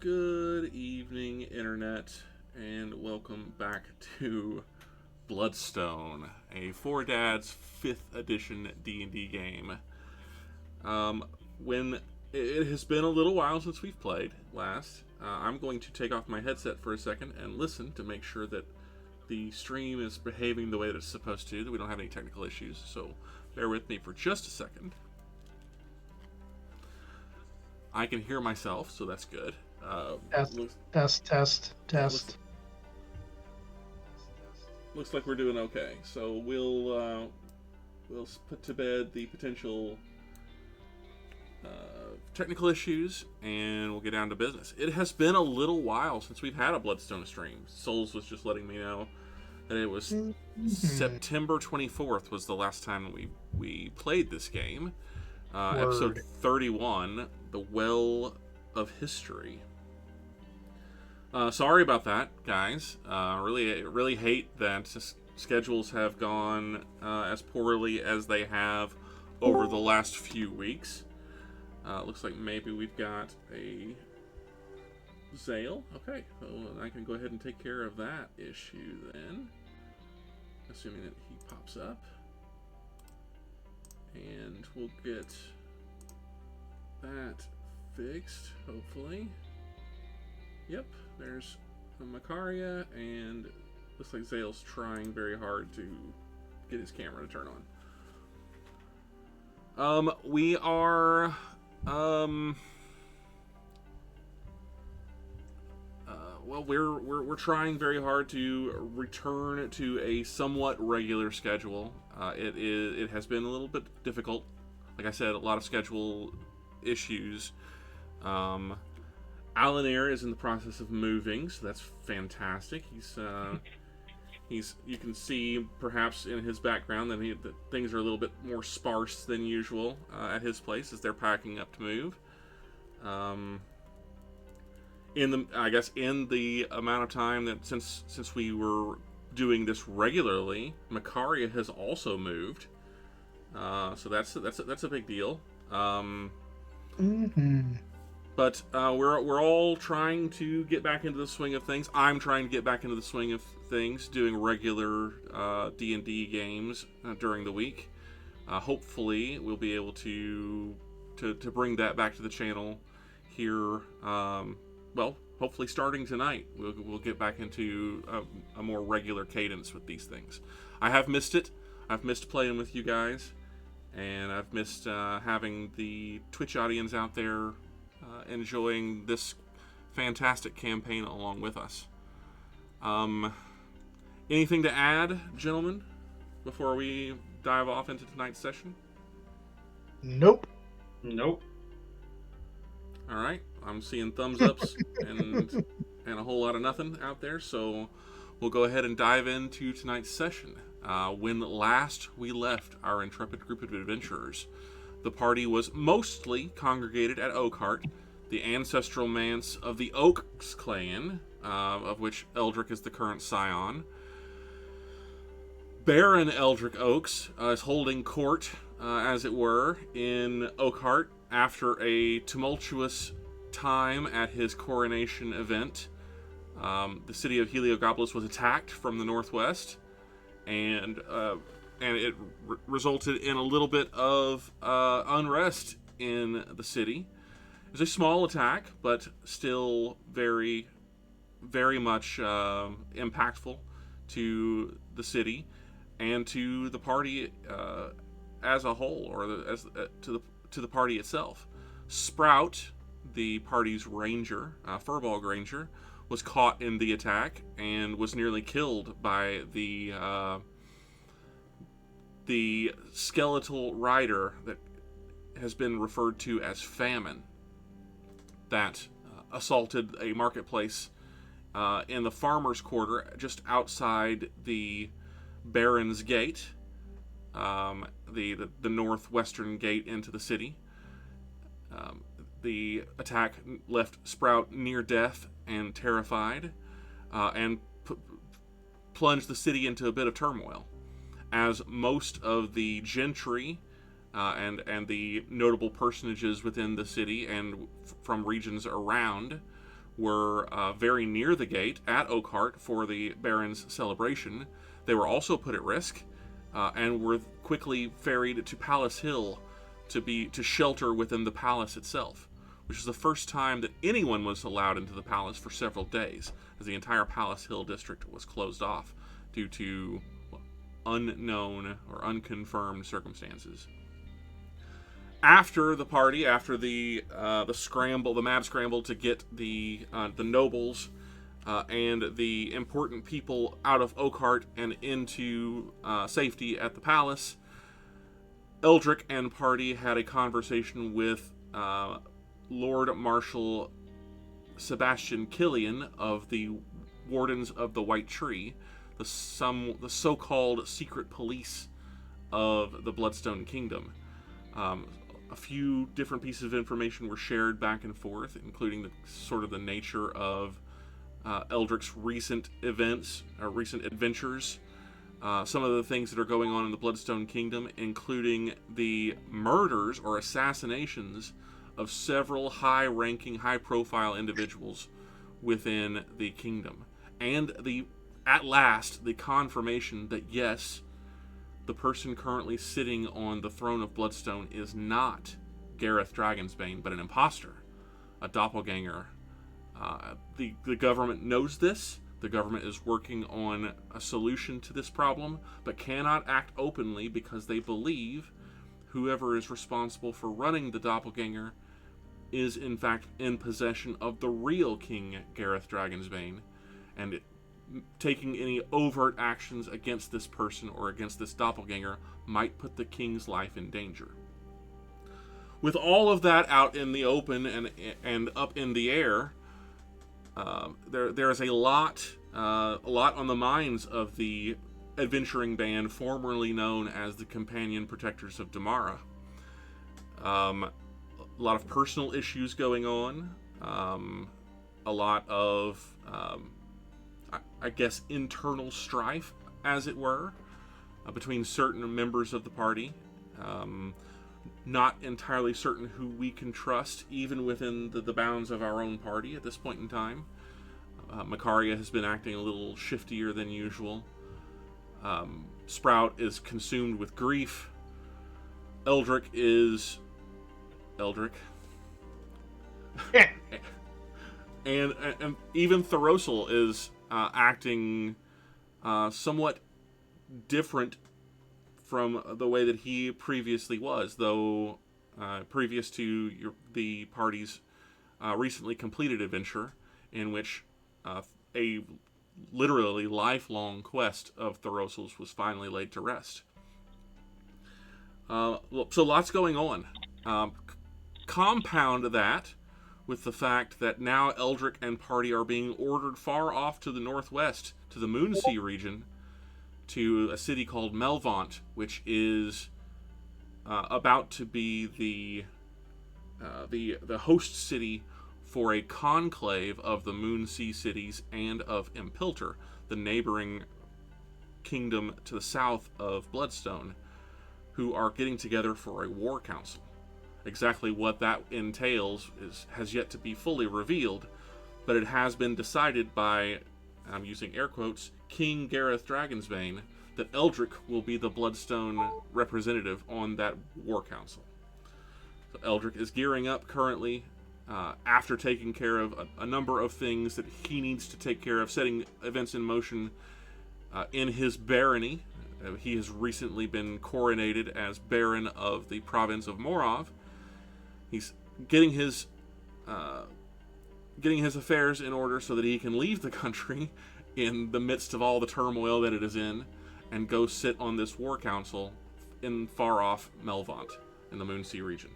Good evening, Internet, and welcome back to Bloodstone, a Four Dads 5th edition D&D game. When it has been a little while since we've played last, I'm going to take off my headset for a second and listen to make sure that the stream is behaving the way that it's supposed to, that we don't have any technical issues, so bear with me for just a second. I can hear myself, so that's good. Test. Looks like we're doing okay. So we'll put to bed the potential technical issues, and we'll get down to business. It has been a little while since we've had a Bloodstone stream. Souls was just letting me know that it was September 24th was the last time we played this game. Episode 31, The Well of History. Sorry about that, guys. Really hate that schedules have gone as poorly as they have over the last few weeks. Looks like maybe we've got a Zale. Okay, so I can go ahead and take care of that issue then. Assuming that he pops up. And we'll get that fixed, hopefully. Yep, there's Macaria, and looks like Zale's trying very hard to get his camera to turn on. We are, well, we're trying very hard to return to a somewhat regular schedule. It has been a little bit difficult. Like I said, a lot of schedule issues. Alanir is in the process of moving, so that's fantastic. You can see perhaps in his background that things are a little bit more sparse than usual at his place as they're packing up to move. In the amount of time that since we were doing this regularly, Macaria has also moved. So that's a big deal. But we're all trying to get back into the swing of things. I'm trying to get back into the swing of things, doing regular D&D games during the week. Hopefully, we'll be able to bring that back to the channel here. Hopefully starting tonight, we'll get back into a more regular cadence with these things. I have missed it. I've missed playing with you guys, and I've missed having the Twitch audience out there enjoying this fantastic campaign along with us. Anything to add, gentlemen, before we dive off into tonight's session? Nope. Alright, I'm seeing thumbs ups and a whole lot of nothing out there, so we'll go ahead and dive into tonight's session. When last we left our intrepid group of adventurers, the party was mostly congregated at Oakhart, the ancestral manse of the Oaks clan, of which Eldrick is the current scion. Baron Eldrick Oaks is holding court, as it were, in Oakhart after a tumultuous time at his coronation event. The city of Heliogopolis was attacked from the northwest, and it resulted in a little bit of unrest in the city. It was a small attack, but still very, very much impactful to the city and to the party as a whole, or to the party itself. Sprout, the party's ranger, Furball Ranger, was caught in the attack and was nearly killed by the skeletal rider that has been referred to as Famine, that assaulted a marketplace in the farmer's quarter just outside the Baron's Gate, the northwestern gate into the city. The attack left Sprout near death and terrified, and plunged the city into a bit of turmoil, as most of the gentry and the notable personages within the city and from regions around were very near the gate at Oakhart for the Baron's celebration. They were also put at risk and were quickly ferried to Palace Hill to shelter within the palace itself, which is the first time that anyone was allowed into the palace for several days, as the entire Palace Hill district was closed off due to unknown or unconfirmed circumstances. After the party, after the scramble, the mad scramble to get the nobles and the important people out of Oakhart and into safety at the palace, Eldrick and party had a conversation with Lord Marshal Sebastian Killian of the Wardens of the White Tree, the so-called secret police of the Bloodstone Kingdom. A few different pieces of information were shared back and forth, including the nature of Eldrick's recent events, recent adventures, some of the things that are going on in the Bloodstone Kingdom, including the murders or assassinations of several high-ranking, high-profile individuals within the kingdom. And at last, the confirmation that yes, the person currently sitting on the throne of Bloodstone is not Gareth Dragonsbane, but an imposter, a doppelganger. The government knows this. The government is working on a solution to this problem, but cannot act openly because they believe whoever is responsible for running the doppelganger is in fact in possession of the real King Gareth Dragonsbane, and taking any overt actions against this person or against this doppelganger might put the king's life in danger. With all of that out in the open and up in the air, there is a lot on the minds of the adventuring band formerly known as the Companion Protectors of Damara. A lot of personal issues going on, a lot of I guess internal strife, as it were, between certain members of the party. Not entirely certain who we can trust, even within the bounds of our own party at this point in time. Macaria has been acting a little shiftier than usual. Sprout is consumed with grief. Eldrick is Eldrick. and even thoros'l is acting somewhat different from the way that he previously was, though previous to the party's recently completed adventure, in which a literally lifelong quest of thoros'l's was finally laid to rest. So lots going on. Compound that with the fact that now Eldrick and party are being ordered far off to the northwest, to the Moonsea region, to a city called Melvant, which is about to be the host city for a conclave of the Moonsea cities and of Impilter, the neighboring kingdom to the south of Bloodstone, who are getting together for a war council. Exactly what that entails has yet to be fully revealed, but it has been decided by, I'm using air quotes, King Gareth Dragonsbane, that Eldrick will be the Bloodstone representative on that war council. So Eldrick is gearing up currently, after taking care of a number of things that he needs to take care of, setting events in motion in his barony. He has recently been coronated as Baron of the province of Morov. He's getting his affairs in order so that he can leave the country in the midst of all the turmoil that it is in, and go sit on this war council in far-off Melvant in the Moonsea region.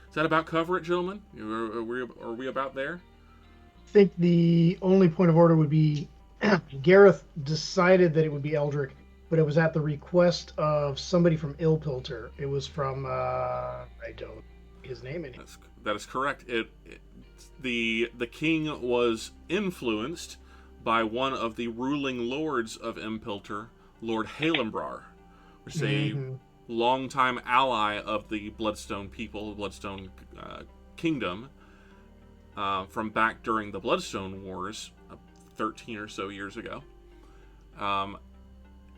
Does that about cover it, gentlemen? Are we about there? I think the only point of order would be Gareth decided that it would be Eldrick, but it was at the request of somebody from Impilter. It was from, I don't his name in it. That is correct. The king was influenced by one of the ruling lords of Impilter, Lord Halembrar, which is a longtime ally of the Bloodstone people, the Bloodstone kingdom. from back during the Bloodstone Wars, 13 or so years ago.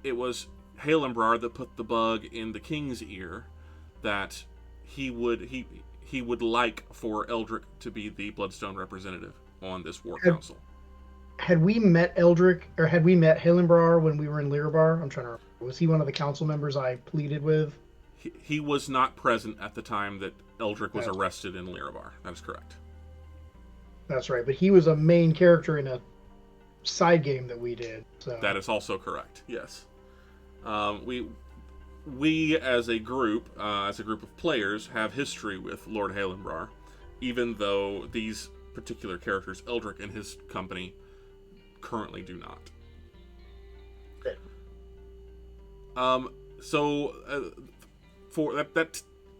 It was Halembrar that put the bug in the king's ear that he would like for Eldrick to be the Bloodstone representative on this war council. Had we met Eldrick, or had we met Halembrar when we were in Lyrabar? I'm trying to remember. Was he one of the council members I pleaded with? He was not present at the time that Eldrick was arrested in Lyrabar. That is correct. That's right, but he was a main character in a side game that we did. So. That is also correct. Yes, we as a group of players, have history with Lord Halembrar, even though these particular characters, Eldrick and his company, currently do not. For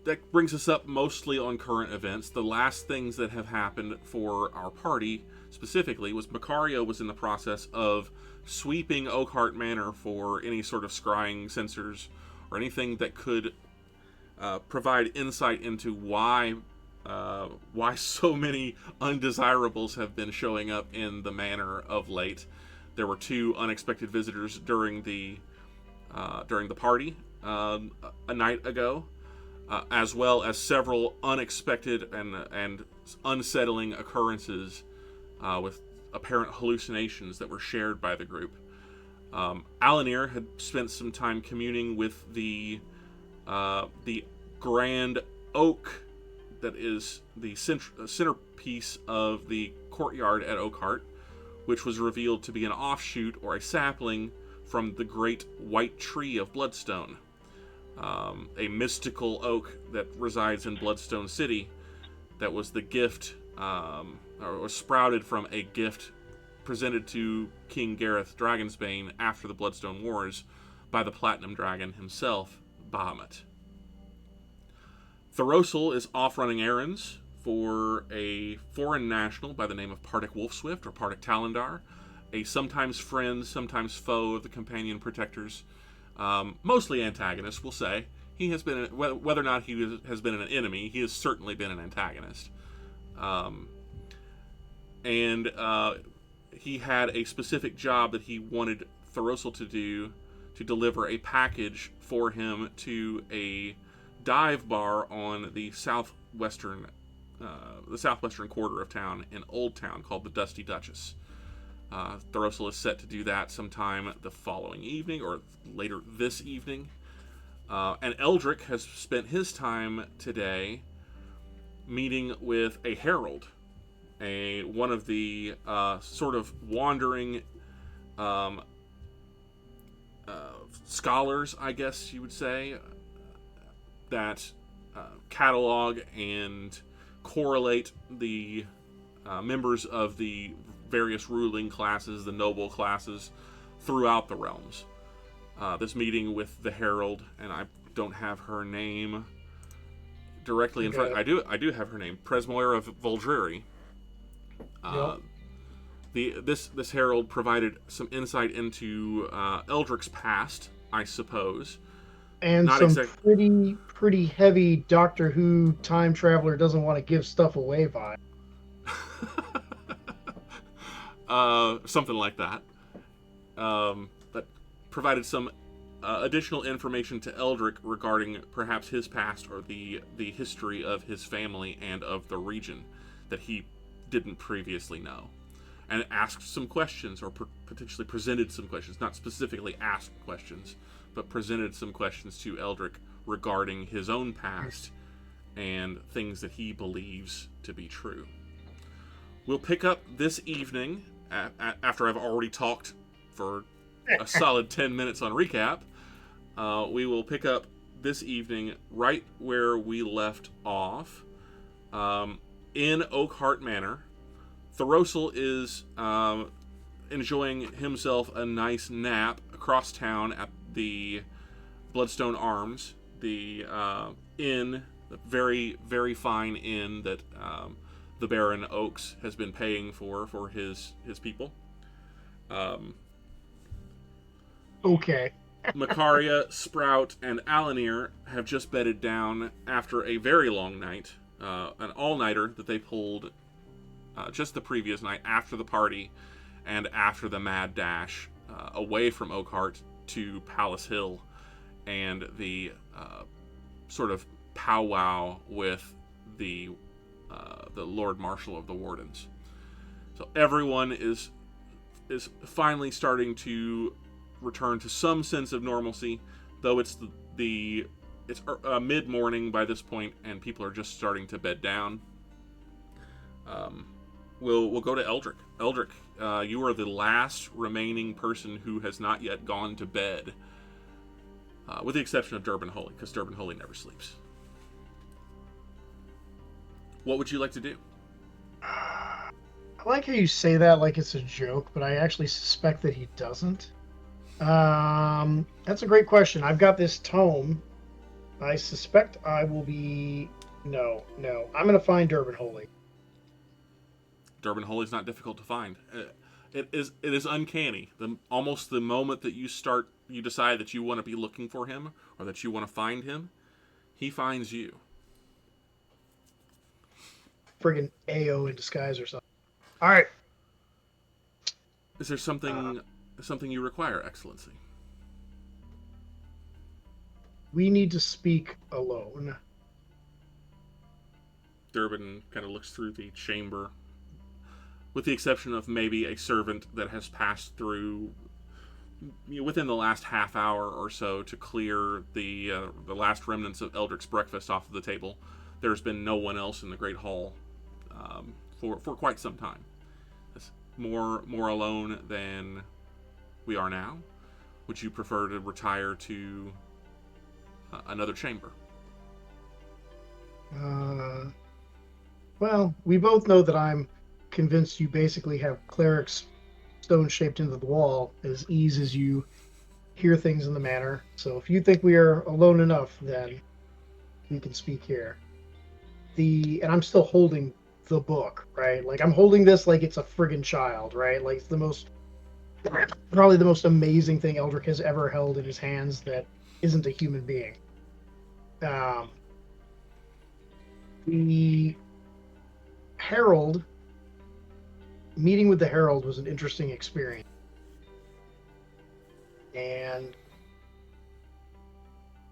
that brings us up mostly on current events. The last things that have happened for our party specifically was Macario was in the process of sweeping Oakhart Manor for any sort of scrying sensors or anything that could provide insight into why so many undesirables have been showing up in the manor of late. There were 2 unexpected visitors during the party a night ago, as well as several unexpected and unsettling occurrences with apparent hallucinations that were shared by the group. Alanir had spent some time communing with the grand oak that is the centerpiece of the courtyard at Oakhart, which was revealed to be an offshoot or a sapling from the great white tree of Bloodstone, a mystical oak that resides in Bloodstone City that was the gift, or sprouted from a gift presented to King Gareth Dragonsbane after the Bloodstone Wars by the Platinum Dragon himself, Bahamut. Thoros'l is off running errands for a foreign national by the name of Pardic Wolfswift, or Pardic Talendar, a sometimes friend, sometimes foe of the Companion Protectors, mostly antagonist, we'll say. He has been, whether or not he has been an enemy, he has certainly been an antagonist. He had a specific job that he wanted Thoros'l to do, to deliver a package for him to a dive bar on the southwestern quarter of town in Old Town called the Dusty Duchess. Thoros'l is set to do that sometime the following evening, or later this evening. And Eldrick has spent his time today meeting with a herald, one of the sort of wandering scholars, I guess you would say, that catalog and correlate the members of the various ruling classes, the noble classes, throughout the realms. This meeting with the herald, and I don't have her name directly in front. I do have her name, Presmoira of Voldreri. This herald provided some insight into Eldrick's past, I suppose, and not some pretty heavy Doctor Who time traveler doesn't want to give stuff away vibe. Something like that. But provided some additional information to Eldrick regarding perhaps his past or the history of his family and of the region that he didn't previously know, and asked some questions, or potentially presented some questions, not specifically asked questions, but presented some questions to Eldrick regarding his own past and things that he believes to be true. We'll pick up this evening, after I've already talked for a solid 10 minutes on recap. We will pick up this evening right where we left off, in Oakhart Manor. Thoros'l is enjoying himself a nice nap across town at the Bloodstone Arms, the inn, the very, very fine inn that the Baron Oaks has been paying for his people. Okay. Macaria, Sprout, and Alanir have just bedded down after a very long night, an all-nighter that they pulled just the previous night, after the party and after the mad dash away from Oakhart to Palace Hill and the sort of powwow with the Lord Marshal of the Wardens. So everyone is finally starting to return to some sense of normalcy, though it's mid morning by this point, and people are just starting to bed down. We'll go to Eldrick. Eldrick, you are the last remaining person who has not yet gone to bed, with the exception of Durban Holy, because Durban Holy never sleeps. What would you like to do? I like how you say that like it's a joke, but I actually suspect that he doesn't. That's a great question. I've got this tome. I suspect I will be... No. I'm going to find Durban Holy. Durban Holy is not difficult to find. It is uncanny. Almost the moment that you decide that you want to be looking for him, or that you want to find him, he finds you. Friggin' AO in disguise or something. All right. Is there something you require, Excellency? We need to speak alone. Durban kind of looks through the chamber, with the exception of maybe a servant that has passed through within the last half hour or so to clear the last remnants of Eldrick's breakfast off of the table. There's been no one else in the Great Hall for quite some time. It's more alone than we are now. Would you prefer to retire to another chamber? Well, we both know that I'm convinced you basically have clerics stone shaped into the wall as ease as you hear things in the manor. So if you think we are alone enough, then we can speak here. And I'm still holding the book, right? Like, I'm holding this like it's a friggin' child, right? Like, it's probably the most amazing thing Eldrick has ever held in his hands that isn't a human being. The Herald, meeting with the Herald was an interesting experience. And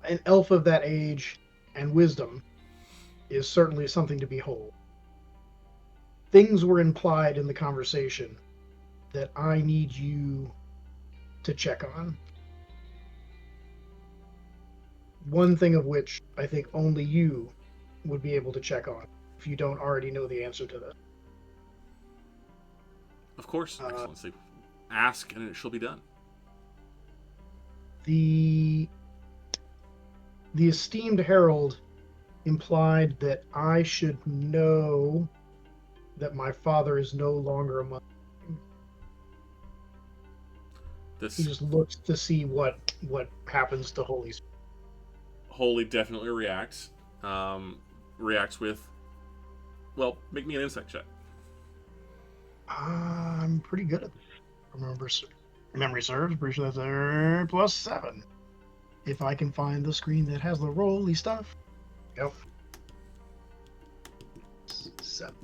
an elf of that age and wisdom is certainly something to behold. Things were implied in the conversation that I need you to check on. One thing of which I think only you would be able to check on, if you don't already know the answer to this. Of course, Excellency. Ask, and it shall be done. The esteemed Herald implied that I should know that my father is no longer among them. He just looks to see what happens to Holy. Holy definitely reacts. Reacts with, well, make me an insight check. I'm pretty good at this. Memory serves. Pretty sure that's a +7. If I can find the screen that has the rolly stuff. Yep. 7.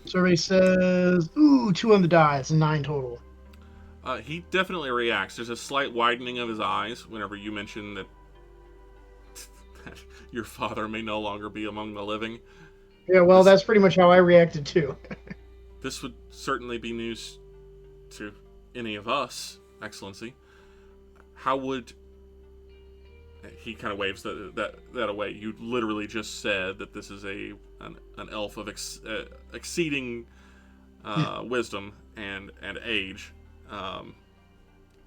Survey says, 2 on the die. It's 9 total. He definitely reacts. There's a slight widening of his eyes whenever you mention that your father may no longer be among the living. Yeah, well, that's pretty much how I reacted too. This would certainly be news to any of us, Excellency. How would... He kind of waves that away. You literally just said that this is an elf of exceeding wisdom and age.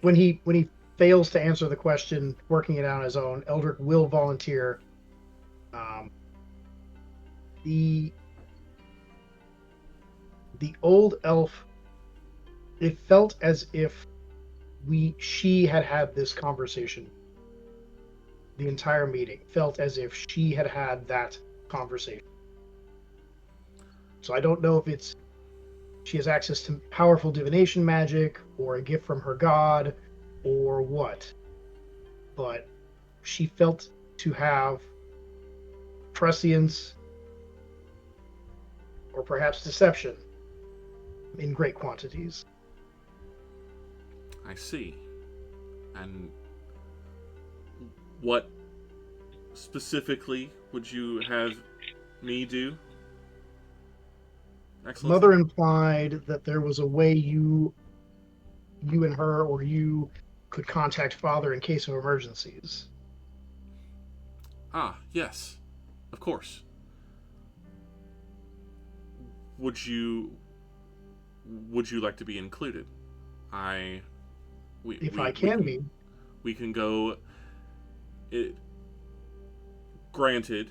When he fails to answer the question, working it out on his own, Eldrick will volunteer. The old elf, it felt as if she had this conversation. The entire meeting felt as if she had that conversation. So I don't know if she has access to powerful divination magic or a gift from her god or what, but she felt to have prescience or perhaps deception in great quantities. I see. And what specifically would you have me do? Excellency? Mother implied that there was a way you and her, or you, could contact Father in case of emergencies. Ah, yes. Of course. Would you like to be included? If I can be. We can go. It granted,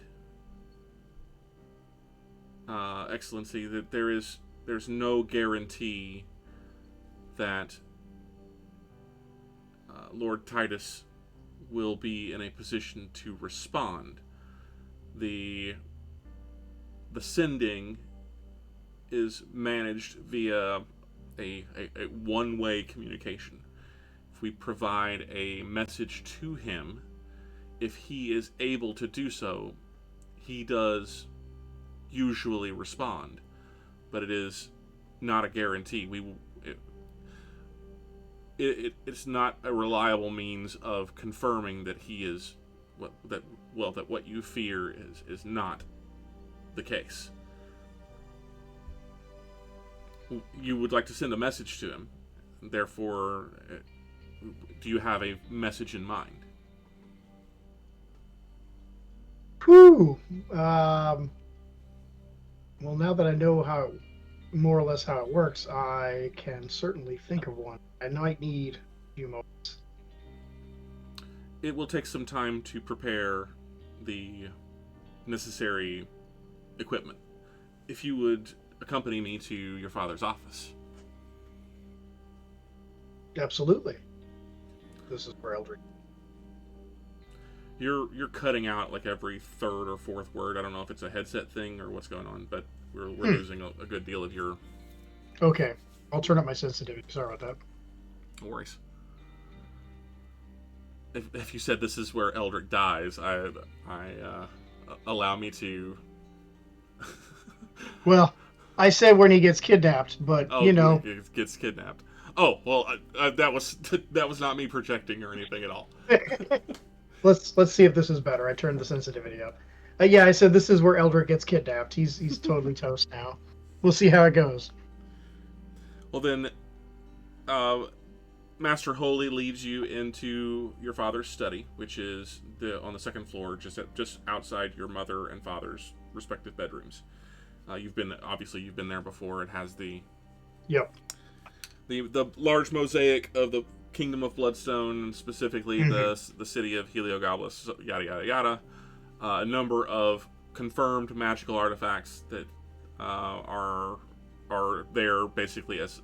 Excellency, that there's no guarantee that Lord Titus will be in a position to respond. The sending is managed via a one-way communication. If we provide a message to him, if he is able to do so, he does usually respond, but it is not a guarantee. It's not a reliable means of confirming that he is that what you fear is not the case. You would like to send a message to him, therefore, do you have a message in mind? Whew. Well, now that I know more or less how it works, I can certainly think of one. I might need a few moments. It will take some time to prepare the necessary equipment. If you would accompany me to your father's office. Absolutely. This is where Eldrick. You're cutting out like every third or fourth word. I don't know if it's a headset thing or what's going on, but we're losing a good deal of your... Okay. I'll turn up my sensitivity. Sorry about that. No worries. If you said this is where Eldrick dies, I allow me to... Well, I said when he gets kidnapped, but Oh, you know... He gets kidnapped. Oh, well, that was not me projecting or anything at all. Let's see if this is better. I turned the sensitivity up. Yeah, I said this is where Eldrick gets kidnapped. He's totally toast now. We'll see how it goes. Well then, Master Holy leads you into your father's study, which is on the second floor, just outside your mother and father's respective bedrooms. You've been there before. It has the large mosaic of the Kingdom of Bloodstone, and specifically the city of Heliogoblus, yada yada yada. A number of confirmed magical artifacts that are there basically as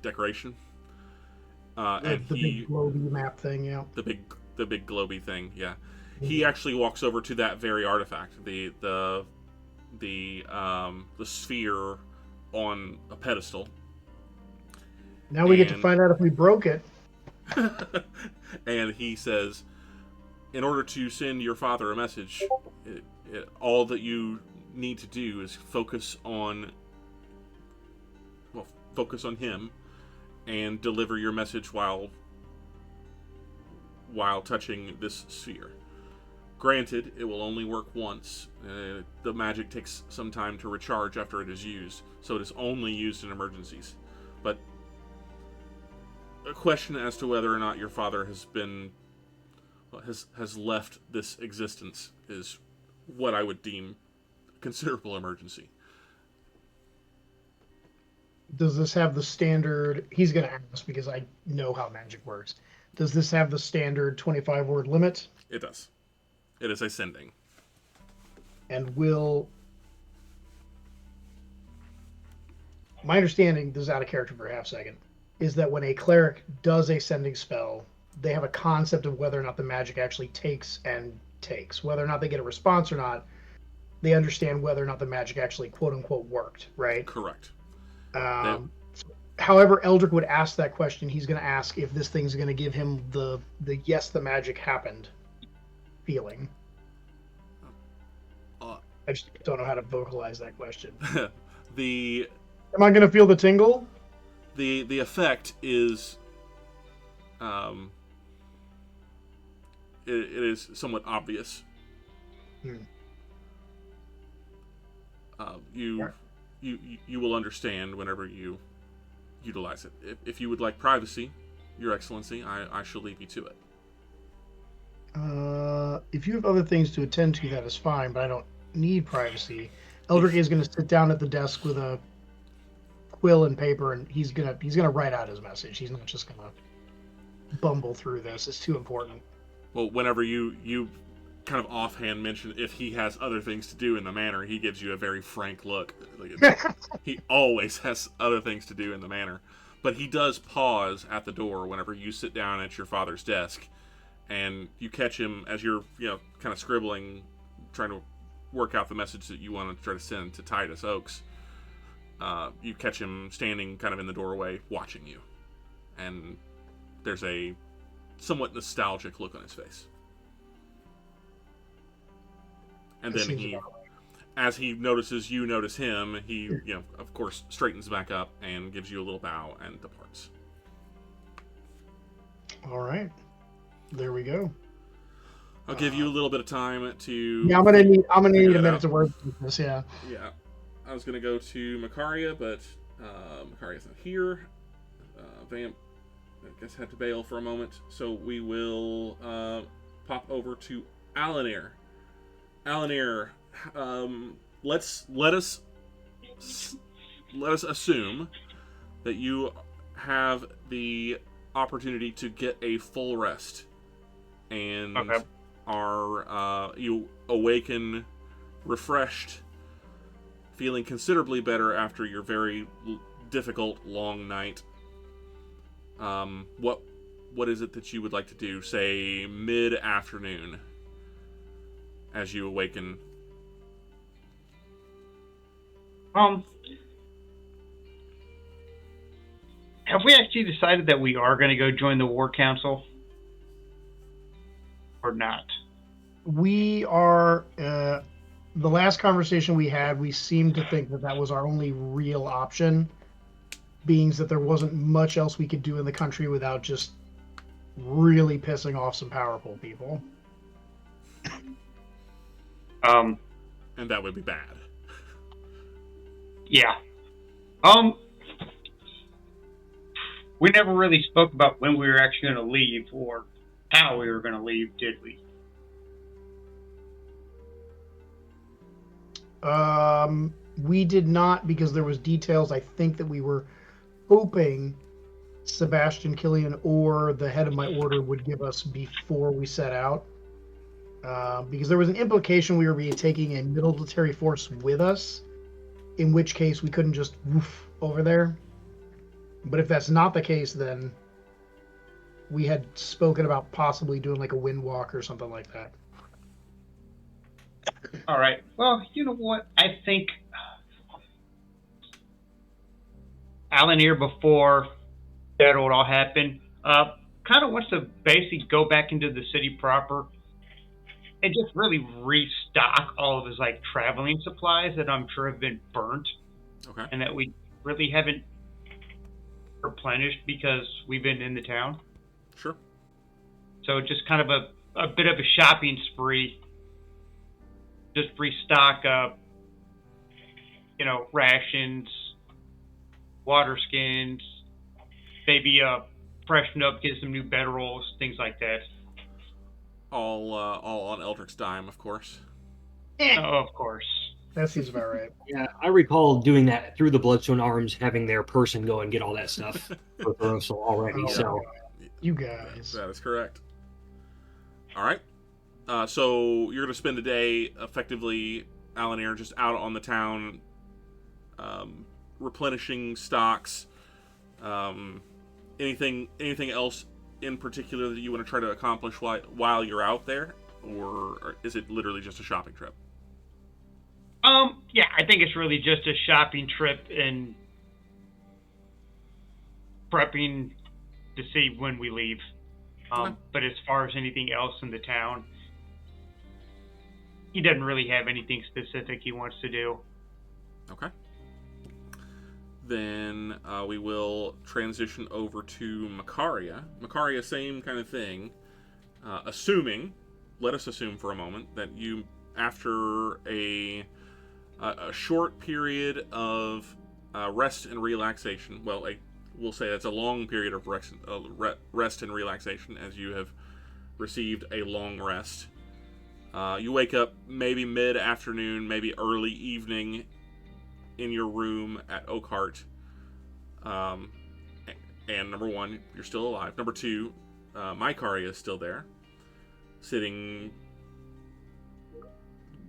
decoration. The big globy map thing, yeah. The big globy thing, yeah. He actually walks over to that very artifact, the sphere on a pedestal. Now we get to find out if we broke it. And he says, in order to send your father a message, all that you need to do is focus on him and deliver your message while touching this sphere. Granted, it will only work once. The magic takes some time to recharge after it is used, so it is only used in emergencies. But a question as to whether or not your father has left this existence is what I would deem a considerable emergency. Does this have the standard... He's going to ask because I know how magic works. Does this have the standard 25-word limit? It does. It is a sending. And will... My understanding, this is out of character for a half second, is that when a cleric does a sending spell, they have a concept of whether or not the magic actually takes. Whether or not they get a response or not, they understand whether or not the magic actually quote-unquote worked, right? Correct. However Eldrick would ask that question, he's going to ask if this thing's going to give him the yes, the magic happened feeling. I just don't know how to vocalize that question. the Am I going to feel the tingle? the effect is it is somewhat obvious. Hmm. You you will understand whenever you utilize it. If you would like privacy, Your Excellency, I shall leave you to it. If you have other things to attend to, that is fine, but I don't need privacy. Eldrick is going to sit down at the desk with a quill and paper, and he's gonna write out his message. He's not just gonna bumble through this. It's too important. Well, whenever you kind of offhand mention if he has other things to do in the manor, he gives you a very frank look. He always has other things to do in the manor. But he does pause at the door whenever you sit down at your father's desk, and you catch him as you're, kind of scribbling, trying to work out the message that you want to try to send to Titus Oaks. You catch him standing kind of in the doorway, watching you. And there's a somewhat nostalgic look on his face. And then he, as he notices you notice him, he, of course, straightens back up and gives you a little bow and departs. All right, there we go. I'll give you a little bit of time to. Yeah, I'm gonna need a minute to work this. Yeah. Yeah, I was gonna go to Makaria, but Makaria's not here. Vamp, I guess, had to bail for a moment, so we will pop over to Alanir. Alanir, let us assume that you have the opportunity to get a full rest, and are you awaken refreshed, feeling considerably better after your very difficult long night. What is it that you would like to do? Say mid-afternoon, as you awaken. Have we actually decided that we are going to go join the War Council? Or not? We are, the last conversation we had, we seemed to think that was our only real option, being that there wasn't much else we could do in the country without just really pissing off some powerful people. And that would be bad. Yeah. We never really spoke about when we were actually going to leave or how we were going to leave, did we? We did not, because there was details I think that we were hoping Sebastian Killian or the head of my order would give us before we set out. Because there was an implication we were taking a military force with us, in which case we couldn't just woof over there. But if that's not the case, then we had spoken about possibly doing like a wind walk or something like that. All right. Well, you know what? I think Alanir, before that would all happen, kind of wants to basically go back into the city proper and just really restock all of his traveling supplies that I'm sure have been burnt. Okay. And that we really haven't replenished because we've been in the town. Sure. So just kind of a bit of a shopping spree. Just restock rations, water skins, maybe freshen up, get some new bedrolls, things like that. All on Eldrick's dime, of course. Oh, of course. That seems about right. Yeah, I recall doing that through the Bloodstone Arms, having their person go and get all that stuff for thoros'l already. So, you guys. That is correct. All right. So you're going to spend the day effectively, Alanir, just out on the town, replenishing stocks. Anything else in particular that you want to try to accomplish while you're out there, or is it literally just a shopping trip? Yeah, I think it's really just a shopping trip and prepping to see when we leave. Okay. But as far as anything else in the town, he doesn't really have anything specific he wants to do. Okay. Then we will transition over to Macaria. Macaria, same kind of thing. Let us assume for a moment that you, after a short period of rest and relaxation, we'll say that's a long period of rest and relaxation, as you have received a long rest. You wake up maybe mid-afternoon, maybe early evening in your room at Oakhart. And number one, you're still alive. Number two, Maikaria is still there, sitting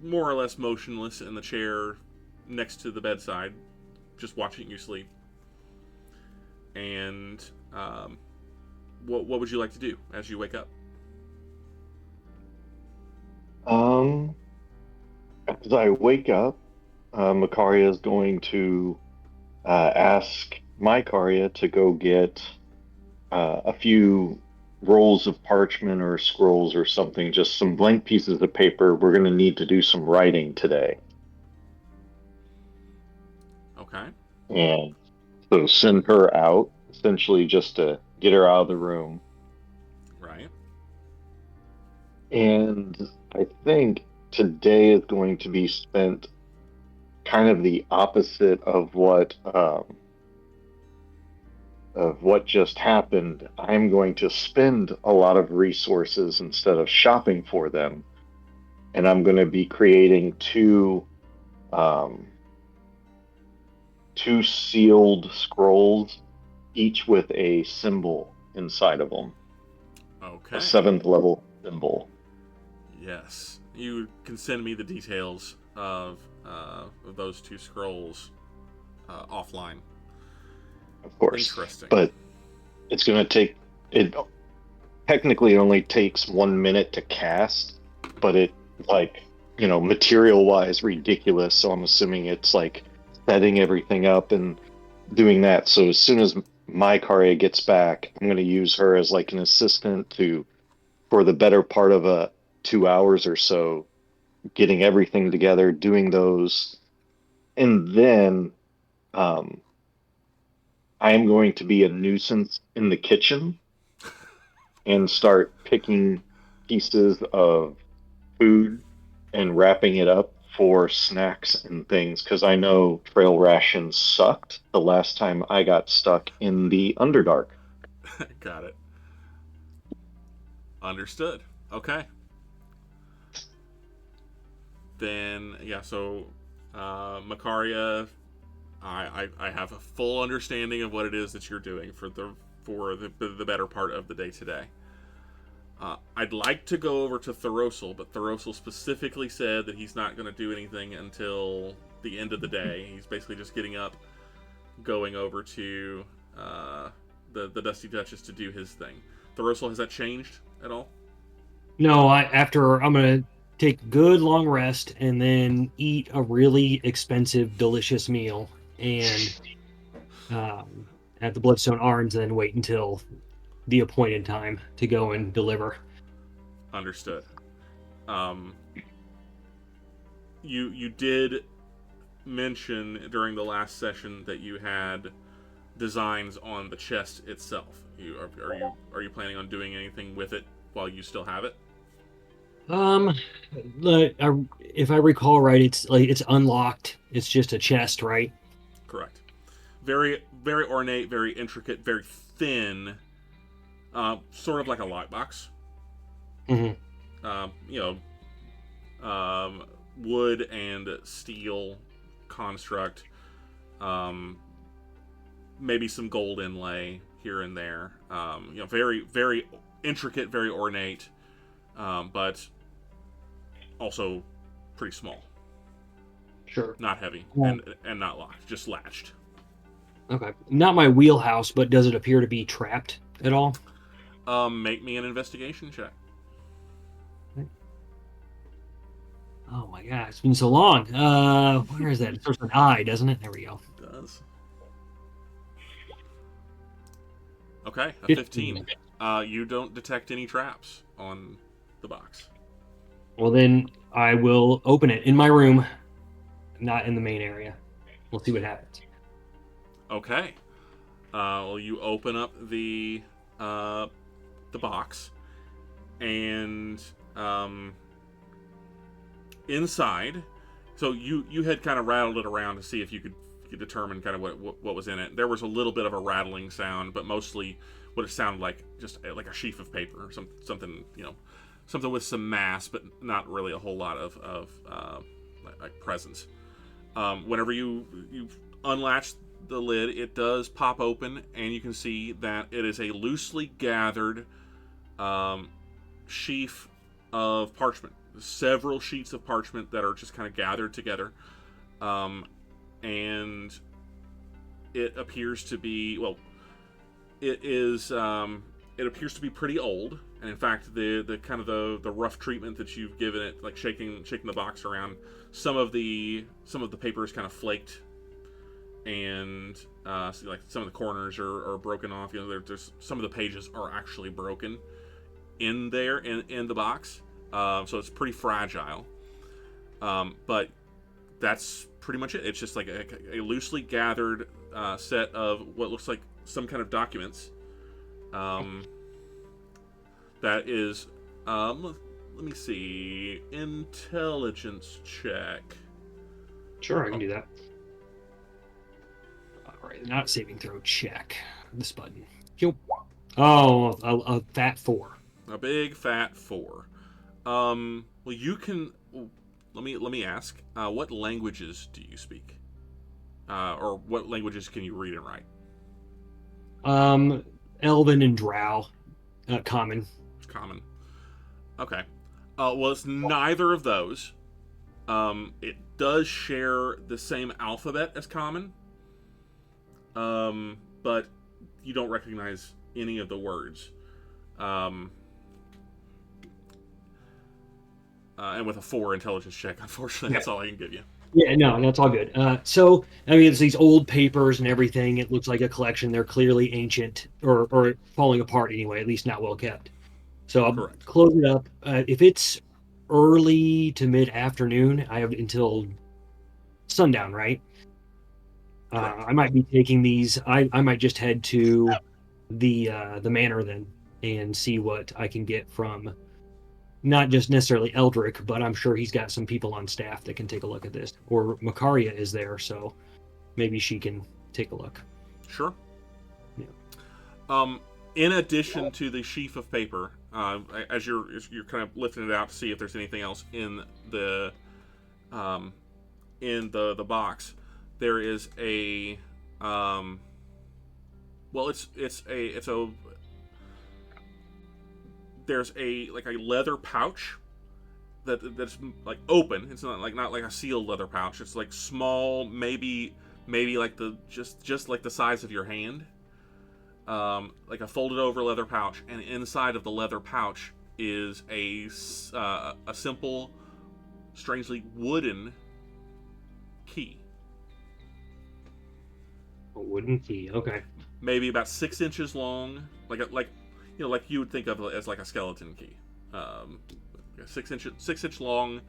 more or less motionless in the chair next to the bedside, just watching you sleep. And what would you like to do as you wake up? As I wake up, Macaria is going to ask Maikaria to go get a few rolls of parchment or scrolls or something, just some blank pieces of paper. We're going to need to do some writing today. Okay. And so send her out, essentially just to get her out of the room. Right. And I think today is going to be spent kind of the opposite of what just happened. I'm going to spend a lot of resources instead of shopping for them, and I'm going to be creating two sealed scrolls, each with a symbol inside of them. Okay. A 7th level symbol. Yes. You can send me the details of those two scrolls offline. Of course. Interesting. But it's going to take... It technically only takes 1 minute to cast, but it, material-wise, ridiculous. So I'm assuming it's, setting everything up and doing that. So as soon as Maikaria gets back, I'm going to use her as, an assistant for the better part of 2 hours or so, getting everything together, doing those. And then I am going to be a nuisance in the kitchen and start picking pieces of food and wrapping it up for snacks and things, because I know trail rations sucked the last time I got stuck in the Underdark. Got it. Understood. Okay. Then, yeah, so Macaria, I have a full understanding of what it is that you're doing for the better part of the day today. I'd like to go over to thoros'l, but thoros'l specifically said that he's not going to do anything until the end of the day. He's basically just getting up, going over to the Dusty Duchess to do his thing. thoros'l, has that changed at all? No, I'm gonna take a good long rest and then eat a really expensive, delicious meal and at the Bloodstone Arms, and then wait until the appointed time to go and deliver. Understood. You did mention during the last session that you had designs on the chest itself. Are you planning on doing anything with it while you still have it? If I recall right, it's unlocked. It's just a chest, right? Correct. Very, very ornate, very intricate, very thin. Sort of like a lockbox. Mm-hmm. Wood and steel construct. Maybe some gold inlay here and there. Very, very intricate, very ornate, but also pretty small. Sure. Not heavy and not locked, just latched. Okay. Not my wheelhouse, but does it appear to be trapped at all? Make me an investigation check. Oh my god, it's been so long. Where is that? It starts with an I, doesn't it? There we go. It does. Okay, a 15. You don't detect any traps on the box. Well, then I will open it in my room, not in the main area. We'll see what happens. Okay. Well, you open up the box, and inside, so you had kind of rattled it around to see if you could determine kind of what was in it. There was a little bit of a rattling sound, but mostly what it sounded like, just like a sheaf of paper or something, something with some mass, but not really a whole lot of like presence. Whenever you unlatch the lid, it does pop open, and you can see that it is a loosely gathered sheaf of parchment. Several sheets of parchment that are just kind of gathered together. And it appears to be, well, it is, it appears to be pretty old. And in fact, the kind of the rough treatment that you've given it, like shaking the box around, some of the paper is kind of flaked, and so like some of the corners are broken off. There's some of the pages are actually broken in there in the box, so it's pretty fragile. But that's pretty much it. It's just like a loosely gathered set of what looks like some kind of documents. That is, let me see, intelligence check. Sure, I can do that. All right, not saving throw check. This button. Oh, a fat 4. A big fat 4. Well, you can. Let me ask. What languages do you speak? Or what languages can you read and write? Elven and Drow, common. Common. Okay. Well, it's neither of those. It does share the same alphabet as common. But you don't recognize any of the words. And with a 4 intelligence check, unfortunately, that's all I can give you. Yeah, no, that's all good. So, I mean, it's these old papers and everything. It looks like a collection. They're clearly ancient or falling apart anyway, at least not well kept. So I'll Correct. close it up. If it's early to mid-afternoon, I have until sundown, right? I might be taking these. I might just head to the manor then and see what I can get from not just necessarily Eldrick, but I'm sure he's got some people on staff that can take a look at this. Or Makaria is there, so maybe she can take a look. Sure. Yeah. In addition to the sheaf of paper, as you're kind of lifting it out to see if there's anything else in the box, there is a there's a leather pouch that's like open. It's not like a sealed leather pouch. It's like small, maybe like just like the size of your hand. Like a folded over leather pouch, and inside of the leather pouch is a simple, strangely wooden key. A wooden key, okay. Maybe about 6 inches long, like you would think of it as like a skeleton key. 6 inch long,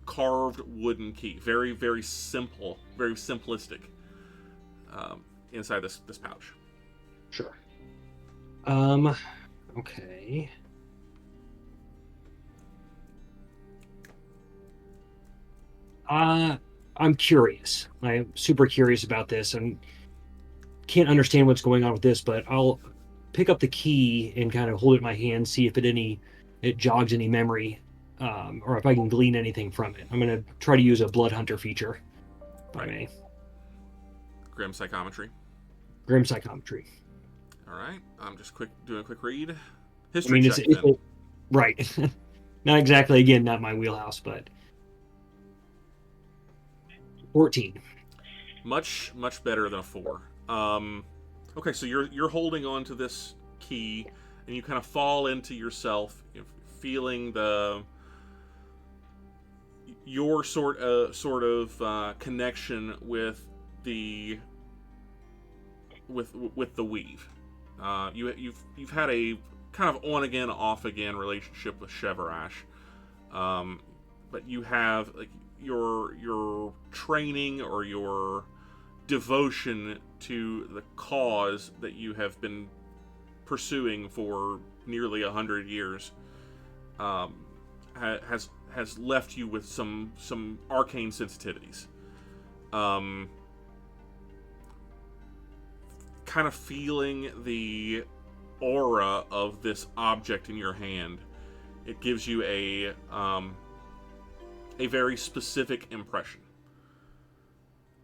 carved wooden key. Very, very simple, very simplistic. Inside this pouch. Sure. Okay. I'm curious. I'm super curious about this and can't understand what's going on with this, but I'll pick up the key and kind of hold it in my hand, see if it jogs any memory, or if I can glean anything from it. I'm going to try to use a Blood Hunter feature, if I may. Grim Psychometry. Grim Psychometry. All right. I'm just doing a quick read. History check. Right. Not exactly, again, not my wheelhouse, but 14. Much better than a 4. Okay, so you're holding on to this key, and you kind of fall into yourself, feeling your sort of connection with the weave. You've had a kind of on again, off again relationship with Cheverash. But you have like your training or your devotion to the cause that you have been pursuing for nearly 100 years has left you with some arcane sensitivities. Kind of feeling the aura of this object in your hand, it gives you a very specific impression.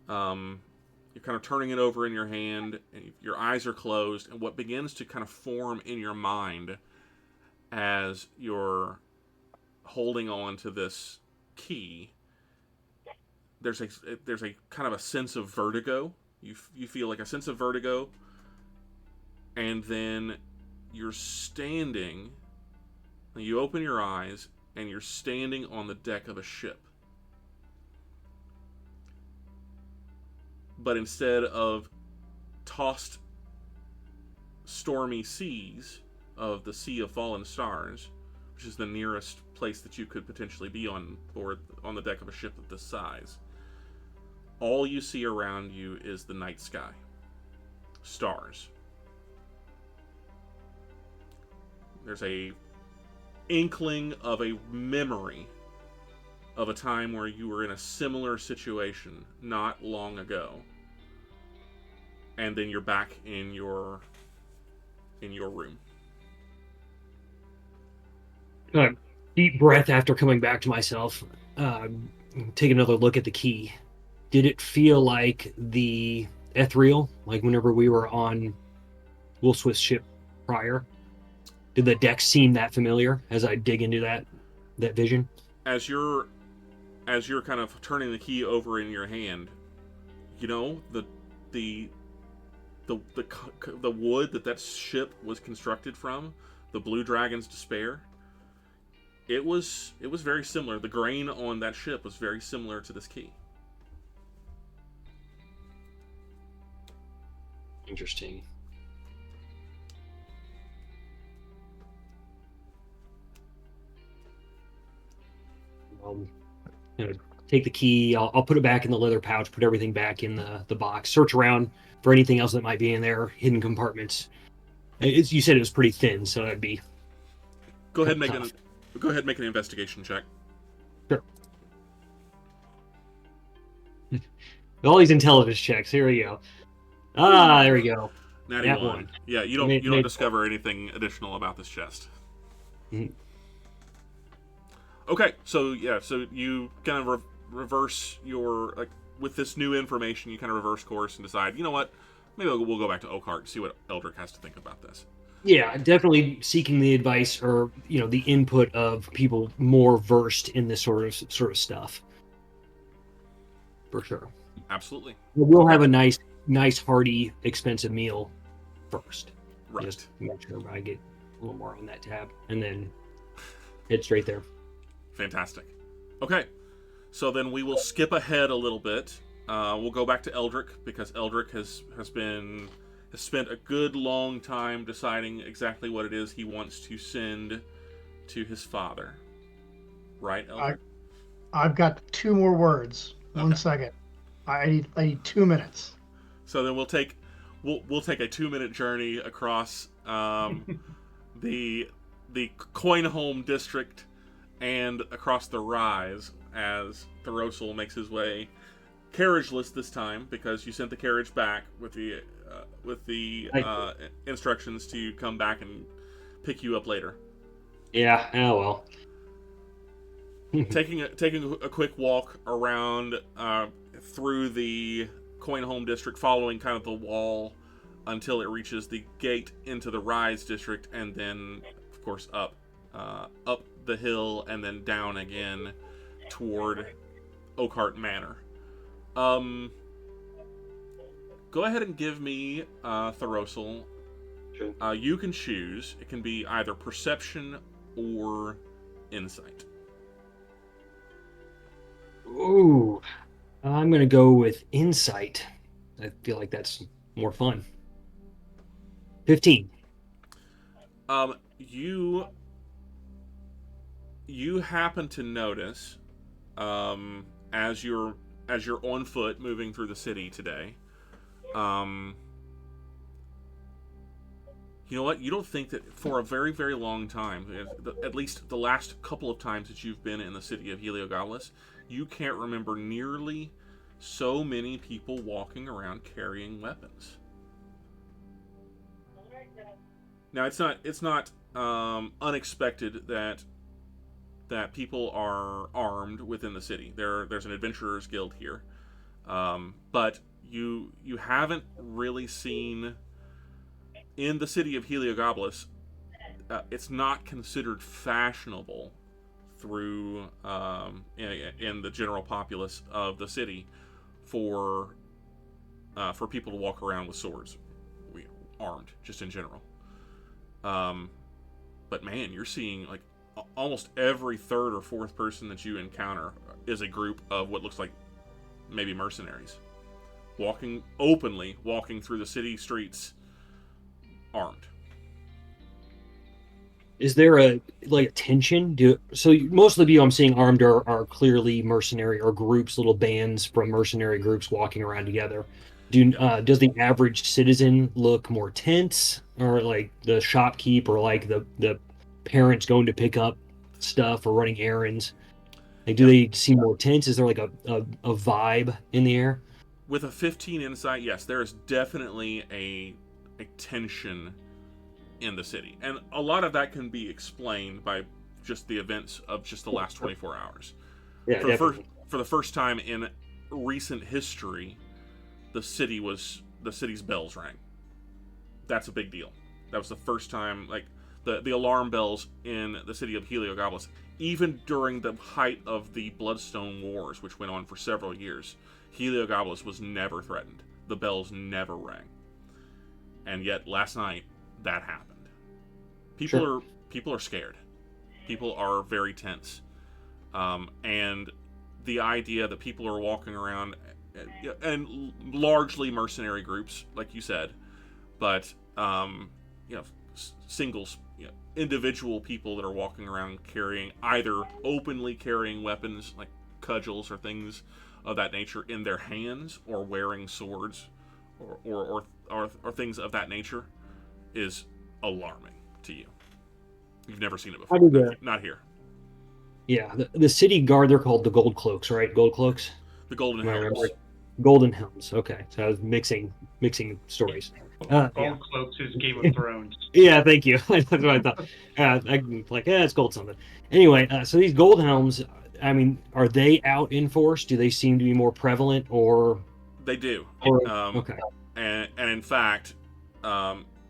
You're kind of turning it over in your hand, and your eyes are closed, and what begins to kind of form in your mind as you're holding on to this key, there's a kind of a sense of vertigo. You feel like a sense of vertigo, and then you're standing, and you open your eyes, and you're standing on the deck of a ship. But instead of tossed stormy seas of the Sea of Fallen Stars, which is the nearest place that you could potentially be on board on the deck of a ship of this size, all you see around you is the night sky. Stars. There's a inkling of a memory of a time where you were in a similar situation not long ago. And then you're back in your room. Deep breath after coming back to myself. Take another look at the key. Did it feel like the ethereal, like whenever we were on Will Swift's ship prior? Did the deck seem that familiar as I dig into that vision? As you're kind of turning the key over in your hand, you know, the wood that ship was constructed from, the Blue Dragon's Despair, it was very similar. The grain on that ship was very similar to this key. Interesting. Take the key. I'll put it back in the leather pouch. Put everything back in the box. Search around for anything else that might be in there. Hidden compartments. You said it was pretty thin, so that'd be. Go ahead and make an investigation check. Sure. All these intelligence checks. Here we go. There we go. Natty one. Yeah, you don't discover anything additional about this chest. Mm-hmm. Okay, so you kind of reverse your with this new information. You kind of reverse course and decide, you know what, maybe we'll go back to Oakhart and see what Eldrick has to think about this. Yeah, definitely seeking the advice or the input of people more versed in this sort of stuff. For sure. Absolutely. We'll have a nice, hearty, expensive meal first. Right. Just make sure I get a little more on that tab, and then head straight there. Fantastic. Okay, so then we will skip ahead a little bit. We'll go back to Eldrick, because Eldrick has spent a good long time deciding exactly what it is he wants to send to his father. Right, Eldrick? I've got 2 more words. Okay. 1 second. I need 2 minutes. So then we'll take a 2-minute journey across the Coinholm district and across the Rise as thoros'l makes his way, carriageless this time, because you sent the carriage back with the instructions to come back and pick you up later. Yeah. Oh well. taking a quick walk around through the Coinholm district, following kind of the wall until it reaches the gate into the Rise district, and then of course up the hill and then down again toward Oakhart Manor. Go ahead and give me thoros'l. Sure. You can choose. It can be either perception or insight. Ooh, I'm gonna go with insight. I feel like that's more fun. 15. You you happen to notice, as you're on foot moving through the city today, you know what? You don't think that for a very, very long time, at least the last couple of times that you've been in the city of Heliogabalus, you can't remember nearly so many people walking around carrying weapons. Now, it's not unexpected that people are armed within the city. There's an adventurers guild here, but you haven't really seen in the city of Heliogabalus. It's not considered fashionable through in the general populace of the city for people to walk around with swords, armed, just in general. But man, you're seeing like almost every third or fourth person that you encounter is a group of what looks like maybe mercenaries, walking through the city streets, armed. Is there a tension? Most of the people I'm seeing armed are clearly mercenary or groups, little bands from mercenary groups walking around together. Does the average citizen look more tense, or like the shopkeep, or like the parents going to pick up stuff or running errands? Like, do they seem more tense? Is there like a vibe in the air? With a 15 insight, yes, there is definitely a tension in the city, and a lot of that can be explained by just the events of just the last 24 hours. Yeah, For the first time in recent history, the city's bells rang. That's a big deal. That was the first time, like the alarm bells in the city of Heliogabalus, even during the height of the Bloodstone Wars, which went on for several years, Heliogabalus was never threatened. The bells never rang. And yet last night that happened. People are scared. People are very tense. And the idea that people are walking around, and largely mercenary groups, like you said, but singles, individual people that are walking around either openly carrying weapons like cudgels or things of that nature in their hands, or wearing swords, or things of that nature, is alarming to you. You've never seen it before. Not here. Yeah, the city guard, they're called the Gold Cloaks, right? Gold Cloaks? The Golden Helms. Golden Helms. Okay, so I was mixing stories. Gold Cloaks is Game of Thrones. Yeah, thank you. That's what I thought. It's gold something. Anyway, so these Gold Helms, I mean, are they out in force? Do they seem to be more prevalent, or? They do. Okay. And in fact,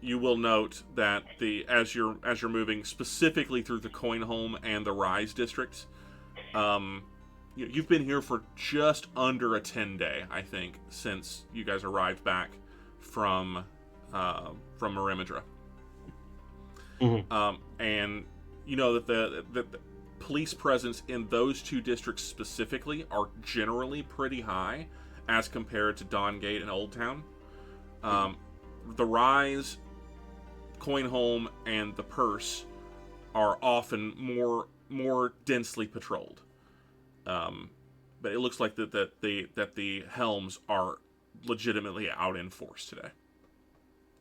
you will note that as you're moving specifically through the Coinholm and the Rise districts, you've been here for just under a 10-day, I think, since you guys arrived back from Merimedra. Mm-hmm. And you know that the police presence in those two districts specifically are generally pretty high as compared to Dawngate and Old Town. The Rise, Coinholm, and the Purse are often more densely patrolled. But it looks like that the Helms are legitimately out in force today.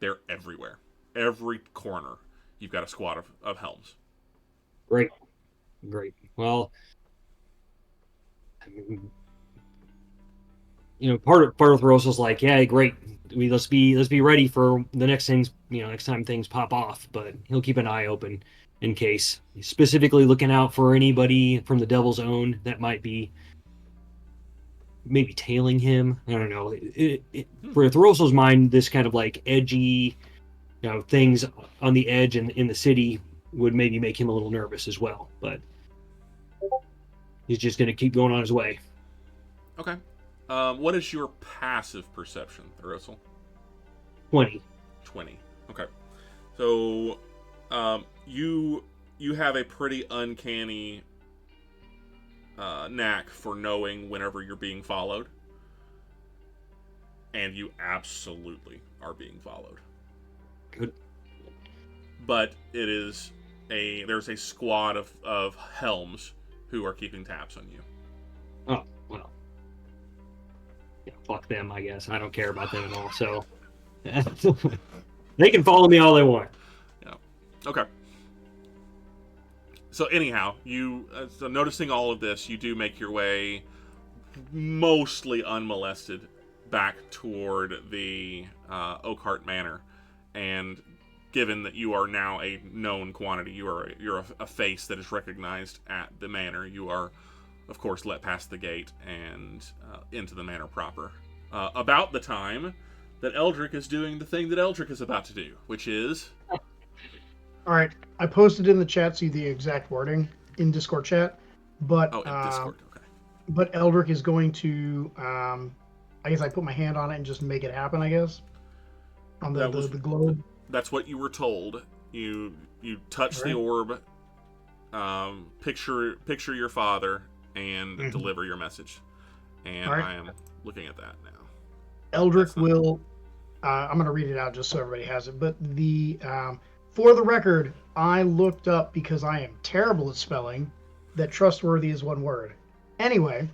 They're everywhere. Every corner, you've got a squad of Helms. Great. Well, part of thoros'l's like, yeah, great. Let's be ready for the next things. Next time things pop off. But he'll keep an eye open in case. He's specifically looking out for anybody from the Devil's Own that might be maybe tailing him. I don't know. For thoros'l's mind, this kind of like edgy, things on the edge and in the city would maybe make him a little nervous as well. But he's just going to keep going on his way. Okay. What is your passive perception, thoros'l? 20. Okay. So, you have a pretty uncanny knack for knowing whenever you're being followed, and you absolutely are being followed. Good. But it is there's a squad of helms who are keeping tabs on you. Oh, well. Yeah, fuck them, I guess. I don't care about them at all, so... They can follow me all they want. Yeah. Okay. So anyhow, so noticing all of this, you do make your way, mostly unmolested, back toward the Oakhart Manor, and given that you are now a known quantity, you're a face that is recognized at the manor. You are, of course, let past the gate and into the manor proper. About the time that Eldrick is doing the thing that Eldrick is about to do, which is... All right, I posted in the chat, see the exact wording in Discord chat, but in Discord, okay. But Eldrick is going to, I guess I put my hand on it and just make it happen. I guess on the globe. That's what you were told. You touch the orb, picture your father, and deliver your message. And I am looking at that now. Eldrick will. I'm going to read it out just so everybody has it. But for the record, I looked up because I am terrible at spelling that trustworthy is one word. Anyway,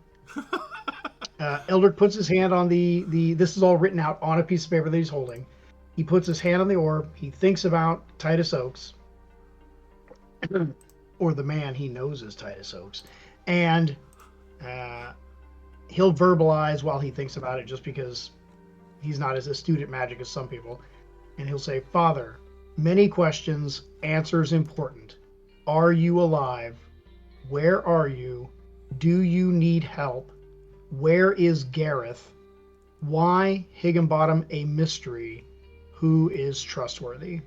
Eldrick puts his hand on the. This is all written out on a piece of paper that he's holding. He puts his hand on the orb. He thinks about Titus Oaks, or the man he knows as Titus Oaks, and he'll verbalize while he thinks about it, just because he's not as astute at magic as some people. And he'll say, "Father, many questions, answers important. Are you alive? Where are you? Do you need help? Where is Gareth? Why Higginbottom a mystery? Who is trustworthy?"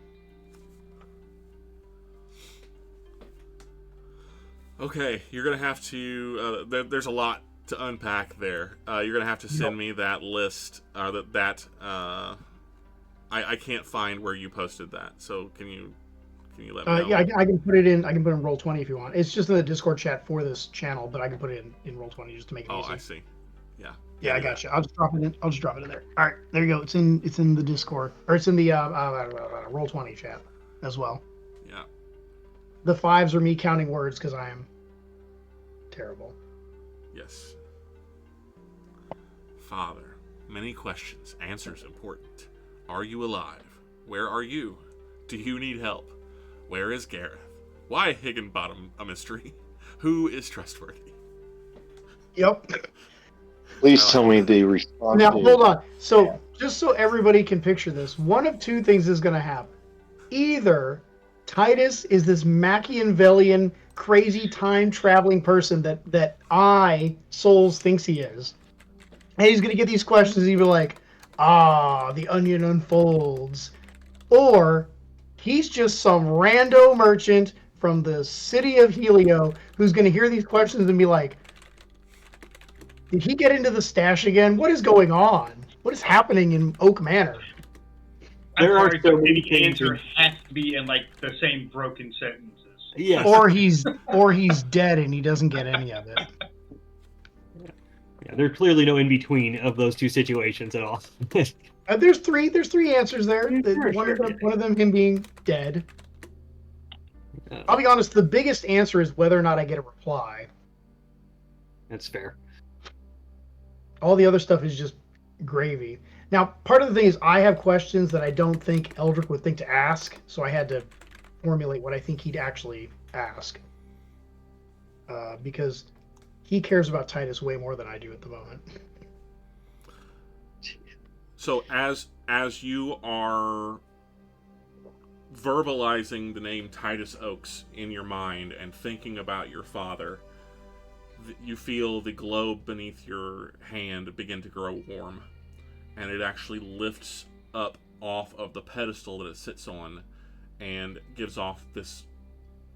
Okay, you're gonna have to. There's a lot to unpack there. You're gonna have to send me that list. I can't find where you posted that. So can you let me know? Yeah, I can put it in. I can put it in Roll20 if you want. It's just in the Discord chat for this channel, but I can put it in Roll20 just to make it easy. Oh, I see. Yeah. Yeah, I got you. I'll just drop it in. I'll just drop it in there. All right, there you go. It's in the Discord, or it's in the Roll20 chat as well. Yeah. The 5s are me counting words because I am terrible. Yes. Father, many questions, answers important. Are you alive? Where are you? Do you need help? Where is Gareth? Why Higginbottom a mystery? Who is trustworthy? Yep. Please tell me the response. Now, hold on. So, just so everybody can picture this, one of two things is going to happen. Either Titus is this Machiavellian, crazy time-traveling person that Souls thinks he is, and he's going to get these questions and he'll be like, the onion unfolds. Or he's just some rando merchant from the city of Helio who's going to hear these questions and be like, did he get into the stash again? What is going on? What is happening in Oak Manor? There are so many the answer things. has to be in like the same broken sentences. Yes. Or he's dead and he doesn't get any of it. Yeah, there's clearly no in between of those two situations at all. There's three answers there. Sure, One of them him being dead. I'll be honest, the biggest answer is whether or not I get a reply. That's fair. All the other stuff is just gravy. Now, part of the thing is I have questions that I don't think Eldrick would think to ask, so I had to formulate what I think he'd actually ask. Because he cares about Titus way more than I do at the moment. So as you are verbalizing the name Titus Oaks in your mind and thinking about your father, you feel the globe beneath your hand begin to grow warm, and it actually lifts up off of the pedestal that it sits on and gives off this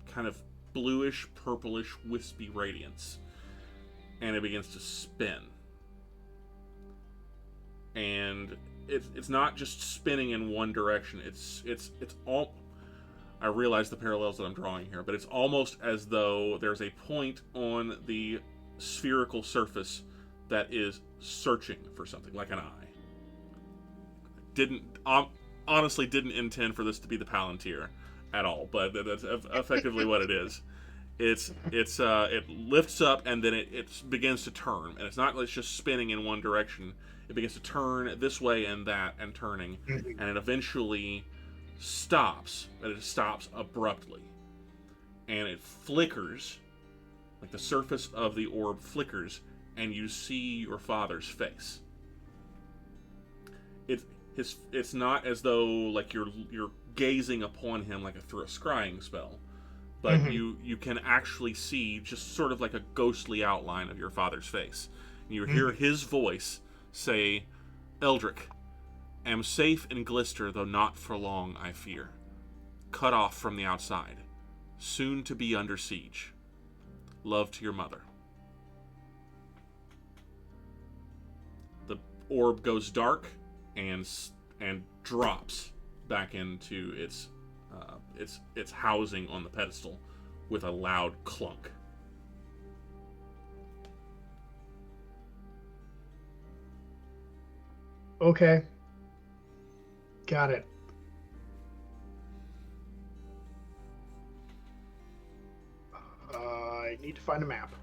kind of bluish, purplish, wispy radiance, and it begins to spin. And it's not just spinning in one direction. It's all. I realize the parallels that I'm drawing here, but it's almost as though there's a point on the spherical surface that is searching for something, like an eye. Honestly didn't intend for this to be the Palantir. at all, but that's effectively what it is. It lifts up and then it begins to turn, and it's not like it's just spinning in one direction. It begins to turn this way and that and turning, and it eventually stops, but it stops abruptly, and it flickers, like the surface of the orb flickers, and you see your father's face. It's not as though like you're gazing upon him like through a scrying spell, but you can actually see just sort of like a ghostly outline of your father's face. And you hear his voice say, "Eldrick, am safe in Glister, though not for long, I fear. Cut off from the outside, soon to be under siege. Love to your mother." The orb goes dark and drops back into its housing on the pedestal with a loud clunk. Okay. Got it. I need to find a map.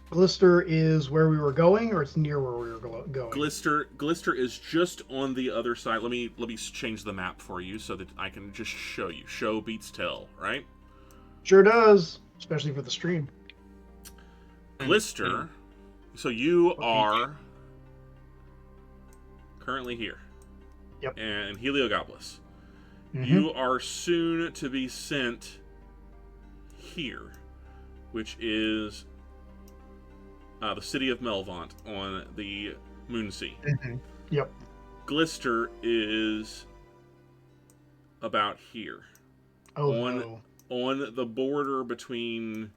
Glister is where we were going, or it's near where we were going? Glister is just on the other side. Let me change the map for you so that I can just show you. Show beats tell, right? Sure does, especially for the stream. Glister. So you are currently here. Yep. And Heliogopolis. You are soon to be sent here, which is the city of Melvant on the Moonsea. Yep. Glister is about here. On the border between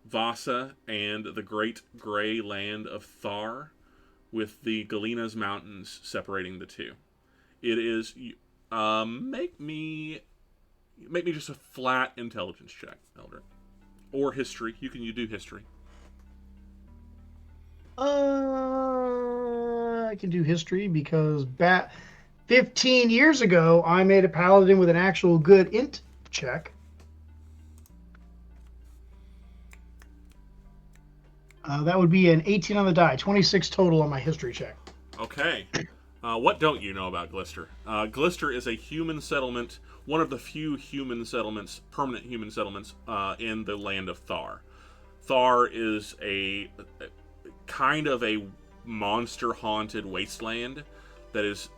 Vasa and the great gray land of Thar, with the Galena's mountains separating the two. It is make me just a flat intelligence check, Elder. Or history. You do history. I can do history because 15 years ago, I made a paladin with an actual good int check. That would be an 18 on the die, 26 total on my history check. Okay. What don't you know about Glister? Glister is a human settlement, one of the few human settlements, permanent human settlements, in the land of Thar. Thar is a kind of a monster-haunted wasteland that is,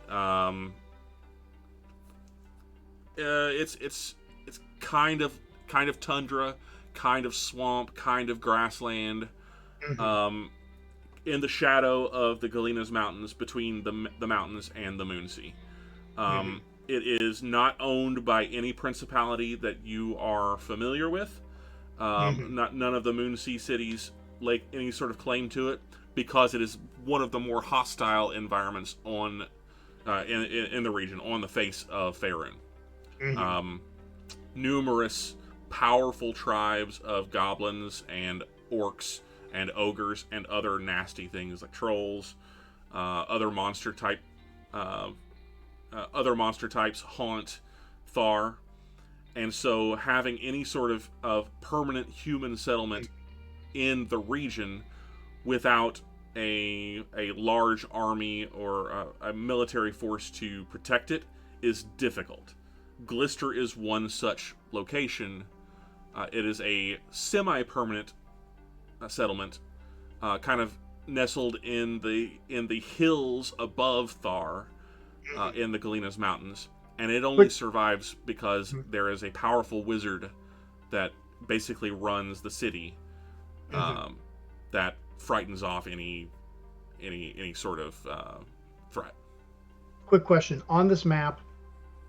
it's kind of tundra, kind of swamp, kind of grassland. In the shadow of the Galena's mountains, between the mountains and the Moonsea. It is not owned by any principality that you are familiar with. None of the Moonsea cities lay any sort of claim to it, because it is one of the more hostile environments in the region, on the face of Faerun. Numerous powerful tribes of goblins and orcs and ogres and other nasty things like trolls, other monster types haunt Thar, and so having any sort of permanent human settlement in the region without a large army or a military force to protect it is difficult. Glister is one such location. It is a semi-permanent settlement, kind of nestled in the hills above Thar, in the Galena's mountains, and it only survives because there is a powerful wizard that basically runs the city, that frightens off any sort of threat. Quick question. On this map,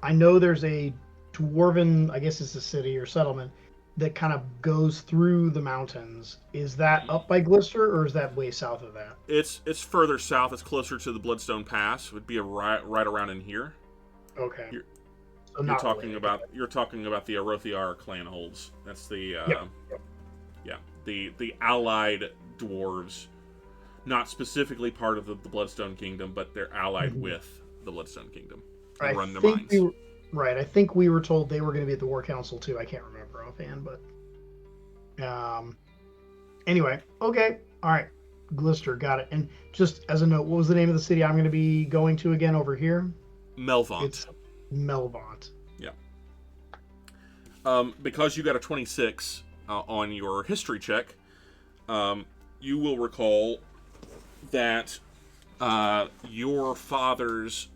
I know there's a dwarven, I guess it's a city or settlement, that kind of goes through the mountains. Is that up by Glister, or is that way south of that? It's further south. It's closer to the Bloodstone Pass. It would be right around in here. Okay. You're talking about the Arothiar clan holds. That's the the allied dwarves, not specifically part of the Bloodstone Kingdom, but they're allied with the Bloodstone Kingdom. They run their mines. Right. I think we were told they were going to be at the War Council too. I can't remember offhand, but anyway, okay, all right. Glister, got it. And just as a note, what was the name of the city I'm going to be going to again over here? Melvant. It's Melvant. Yeah. Because you got a 26 on your history check, you will recall that your father's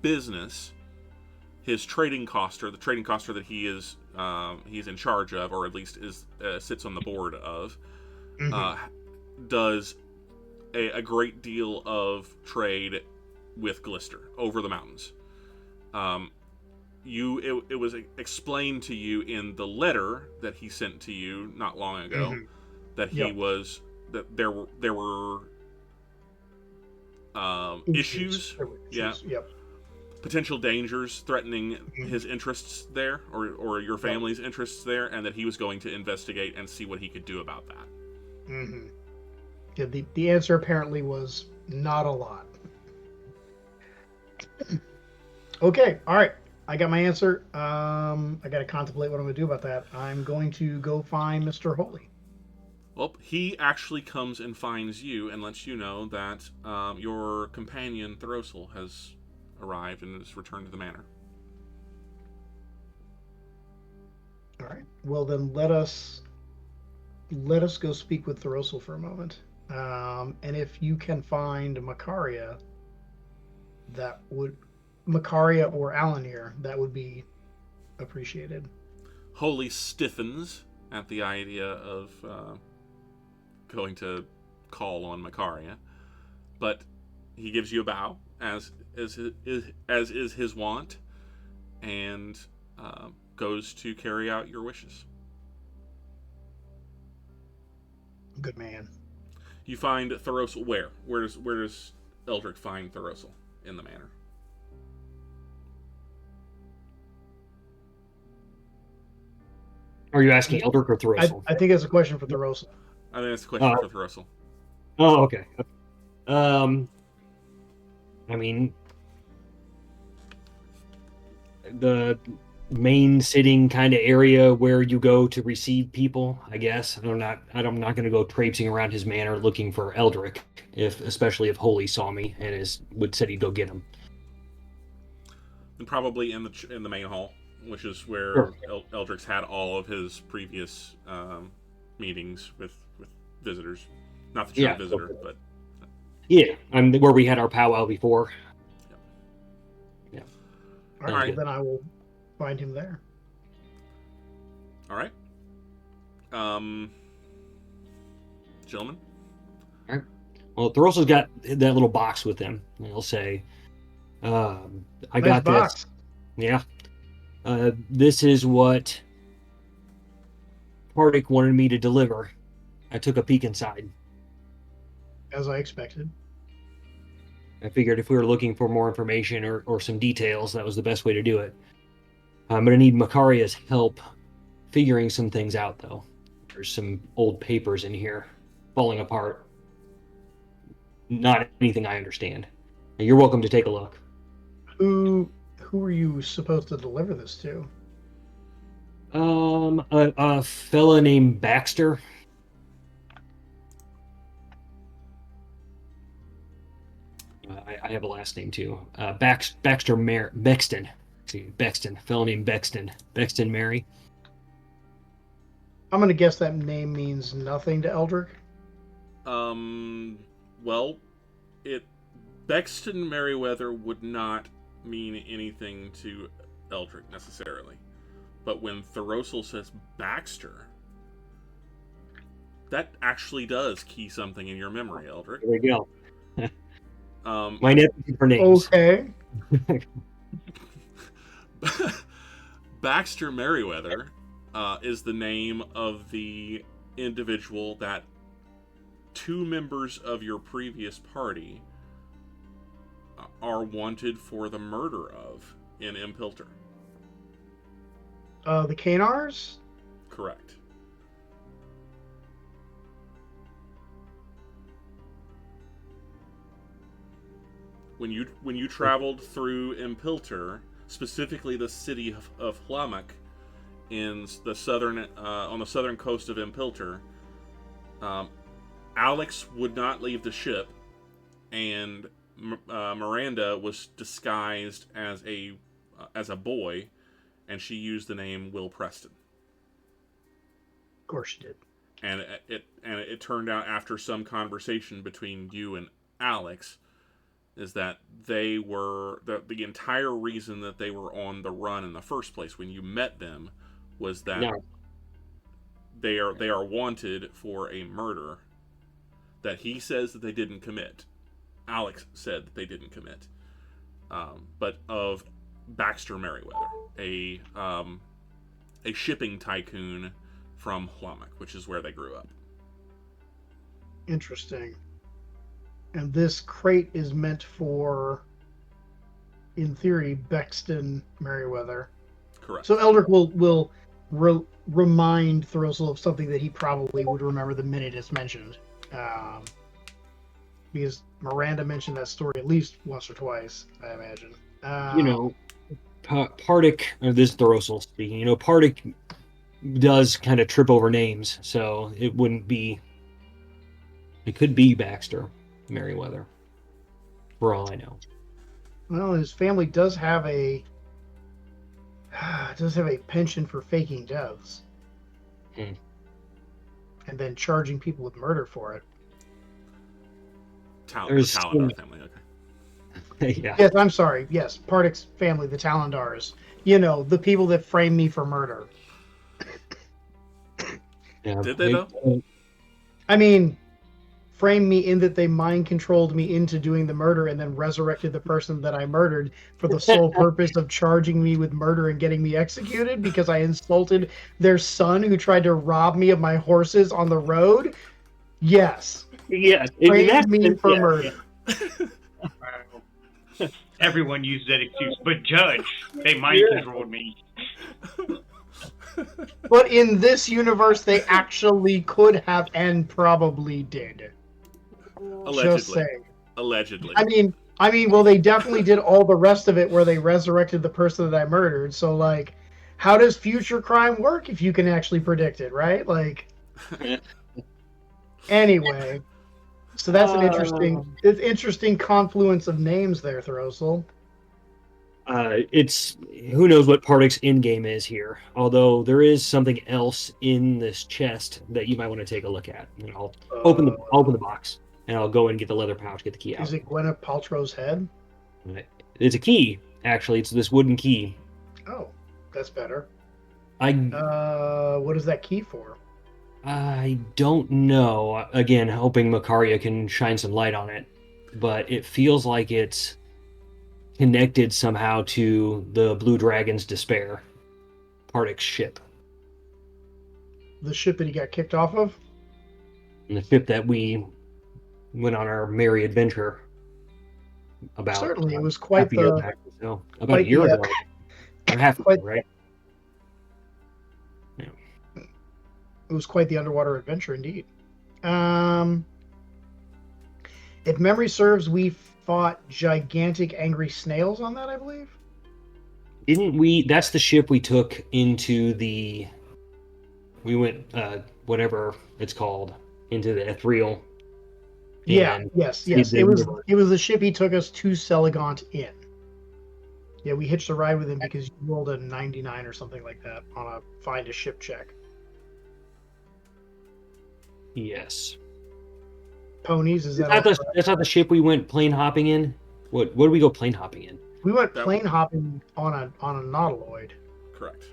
business, his trading coster, the trading coster that he's in charge of, or at least sits on the board of, does a great deal of trade with Glister over the mountains. It was explained to you in the letter that he sent to you not long ago that he was that there were issues. Yeah. Yep. Potential dangers threatening his interests there, or your family's interests there, and that he was going to investigate and see what he could do about that. Yeah, the answer apparently was not a lot. Okay, all right. I got my answer. I got to contemplate what I'm going to do about that. I'm going to go find Mr. Holy. Well, he actually comes and finds you and lets you know that your companion thoros'l has arrived and has returned to the manor. All right. Well, then let us go speak with thoros'l for a moment. And if you can find Macaria, Macaria or Alanir, that would be appreciated. Holy stiffens at the idea of going to call on Macaria, but he gives you a bow, as is his wont, and goes to carry out your wishes. Good man. You find thoros'l where? Where does Eldrick find thoros'l in the manor? Are you asking Eldrick or thoros'l? I think it's a question for thoros'l. I think that's a question for thoros'l. Oh, okay. I mean, the main sitting kind of area where you go to receive people, I guess. I'm not going to go traipsing around his manor looking for Eldrick, especially if Holy saw me and said he'd go get him. And probably in the main hall, which is where Eldrick's had all of his previous meetings with visitors. Not that you're a visitor, but yeah, where we had our powwow before. Yeah. All right, then I will find him there. All right. Gentlemen. All right. Well, thoros'l's got that little box with him. And he'll say, I got box. This. Yeah. This is what Pardic wanted me to deliver. I took a peek inside. As I expected. I figured if we were looking for more information or some details, that was the best way to do it. I'm going to need Macaria's help figuring some things out, though. There's some old papers in here falling apart. Not anything I understand. And you're welcome to take a look. Who are you supposed to deliver this to? A fella named Baxter. I have a last name too. Bexton. A fellow named Bexton. Bexton Mary. I'm gonna guess that name means nothing to Eldrick. Well, Bexton Merriweather would not mean anything to Eldrick necessarily, but when thoros'l says Baxter, that actually does key something in your memory, Eldrick. There we go. My nephew for names. Okay. Baxter Merriweather is the name of the individual that two members of your previous party are wanted for the murder of in Impilter. The Canars? Correct. When you traveled through Impilter, specifically the city of Hlamak in the southern on the southern coast of Impilter. Alex would not leave the ship, and Miranda was disguised as a boy, and she used the name Will Preston. Of course she did. And it turned out, after some conversation between you and Alex, is that they were the entire reason that they were on the run in the first place when you met them was that they are wanted for a murder that he says that they didn't commit. Alex said that they didn't commit, but of Baxter Merriweather, a shipping tycoon from Hlamak, which is where they grew up. Interesting. And this crate is meant for, in theory, Bexton Merriweather. Correct. So Eldrick will remind thoros'l of something that he probably would remember the minute it's mentioned. Because Miranda mentioned that story at least once or twice, I imagine. Pardic, or this thoros'l speaking, Pardic does kind of trip over names, so it could be Baxter Merriweather, for all I know. Well, his family does have a penchant for faking deaths. And then charging people with murder for it. The Talendar family, okay. Yeah. Yes, I'm sorry. Yes, Pardic's family, the Talendars. The people that framed me for murder. Yeah, Did they though? I mean, framed me in that they mind controlled me into doing the murder and then resurrected the person that I murdered for the sole purpose of charging me with murder and getting me executed because I insulted their son who tried to rob me of my horses on the road. Yes. Yeah. Framed me for murder. Everyone used that excuse, but Judge, they mind controlled me. But in this universe, they actually could have and probably did. Allegedly. Just saying. Allegedly. I mean, well, they definitely did all the rest of it where they resurrected the person that I murdered. So, like, how does future crime work if you can actually predict it, right? Like, anyway. So that's an interesting confluence of names there, thoros'l. It's who knows what Pardic's end game is here. Although there is something else in this chest that you might want to take a look at. And I'll open the box and I'll go and get the leather pouch, get the key out. Is it Gwyneth Paltrow's head? It's a key, actually. It's this wooden key. Oh, that's better. What is that key for? I don't know. Again, hoping Makaria can shine some light on it, but it feels like it's connected somehow to the Blue Dragon's Despair, Pardic's ship. The ship that he got kicked off of? And the ship that we went on our merry adventure about. Certainly, it was quite a year back, so about a year ago. Or half a year, right? Yeah. It was quite the underwater adventure indeed. If memory serves, we fought gigantic angry snails on that, I believe. Didn't we? That's the ship we took into the. We went, whatever it's called, into the ethereal. Yeah. Yes. It was the ship he took us to Seligant in. Yeah, we hitched a ride with him because you rolled a 99 or something like that on a find a ship check. Yes. Ponies, that's not the ship we went plane hopping in? What did we go plane hopping in? We went plane hopping on a nautiloid. Correct.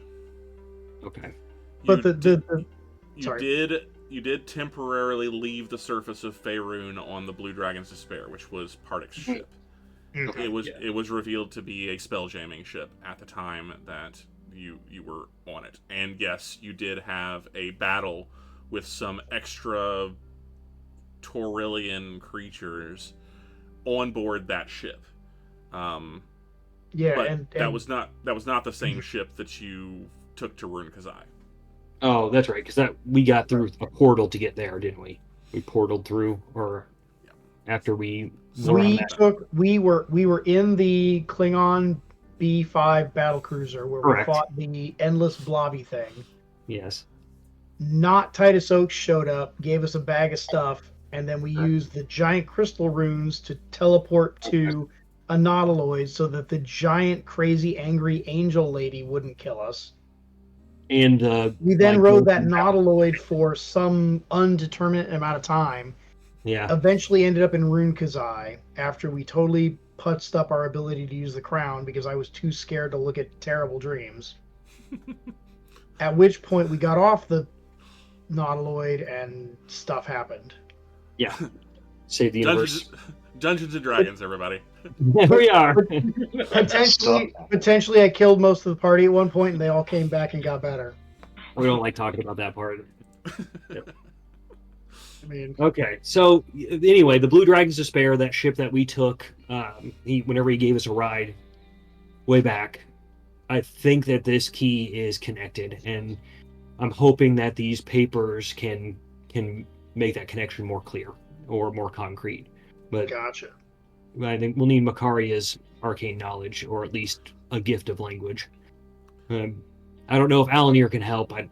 Okay. But you did temporarily leave the surface of Faerun on the Blue Dragon's Despair, which was Pardic's ship. Okay. It was revealed to be a spelljamming ship at the time that you were on it. And yes, you did have a battle with some extra Taurillian creatures on board that ship. That was not the same ship that you took to Rune Kazai. Oh, that's right, because we got through a portal to get there, didn't we? We portaled through, or after we were in the Klingon B5 battlecruiser where Correct. we fought the endless blobby thing. Yes. Not Titus Oaks showed up, gave us a bag of stuff, and then we Correct. used the giant crystal runes to teleport to a nautiloid so that the giant, crazy, angry angel lady wouldn't kill us. And We then like, rode that nautiloid for some undeterminate amount of time. Yeah. Eventually ended up in Rune Kazai after we totally putzed up our ability to use the crown because I was too scared to look at terrible dreams. At which point we got off the nautiloid and stuff happened. Yeah. Save the universe. Dungeons and Dragons, everybody. There we are. Potentially I killed most of the party at one point and they all came back and got better. We don't like talking about that part. I mean, Okay, so anyway, the Blue Dragon's Despair, that ship that we took, whenever he gave us a ride way back, I think that this key is connected, and I'm hoping that these papers can make that connection more clear or more concrete. But gotcha. I think we'll need Makaria's arcane knowledge, or at least a gift of language. I don't know if Alanir can help. I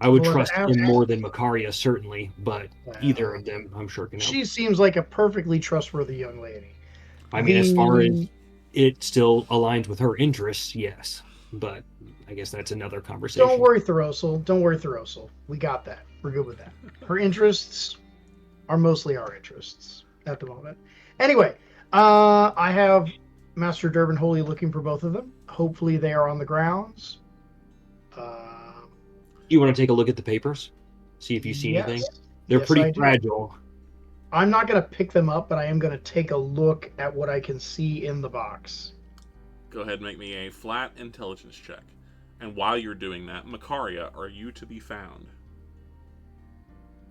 would Well, trust him more than Makaria, certainly, but either of them, I'm sure, can help. She seems like a perfectly trustworthy young lady. I mean, as far as it still aligns with her interests, yes. But I guess that's another conversation. Don't worry, thoros'l. Don't worry, thoros'l. We got that. We're good with that. Her interests are mostly our interests at the moment. Anyway, I have Master Durbin Holy looking for both of them. Hopefully they are on the grounds. You want to take a look at the papers? See if you see anything? They're pretty fragile. I'm not going to pick them up, but I am going to take a look at what I can see in the box. Go ahead and make me a flat intelligence check. And while you're doing that, Makaria, are you to be found?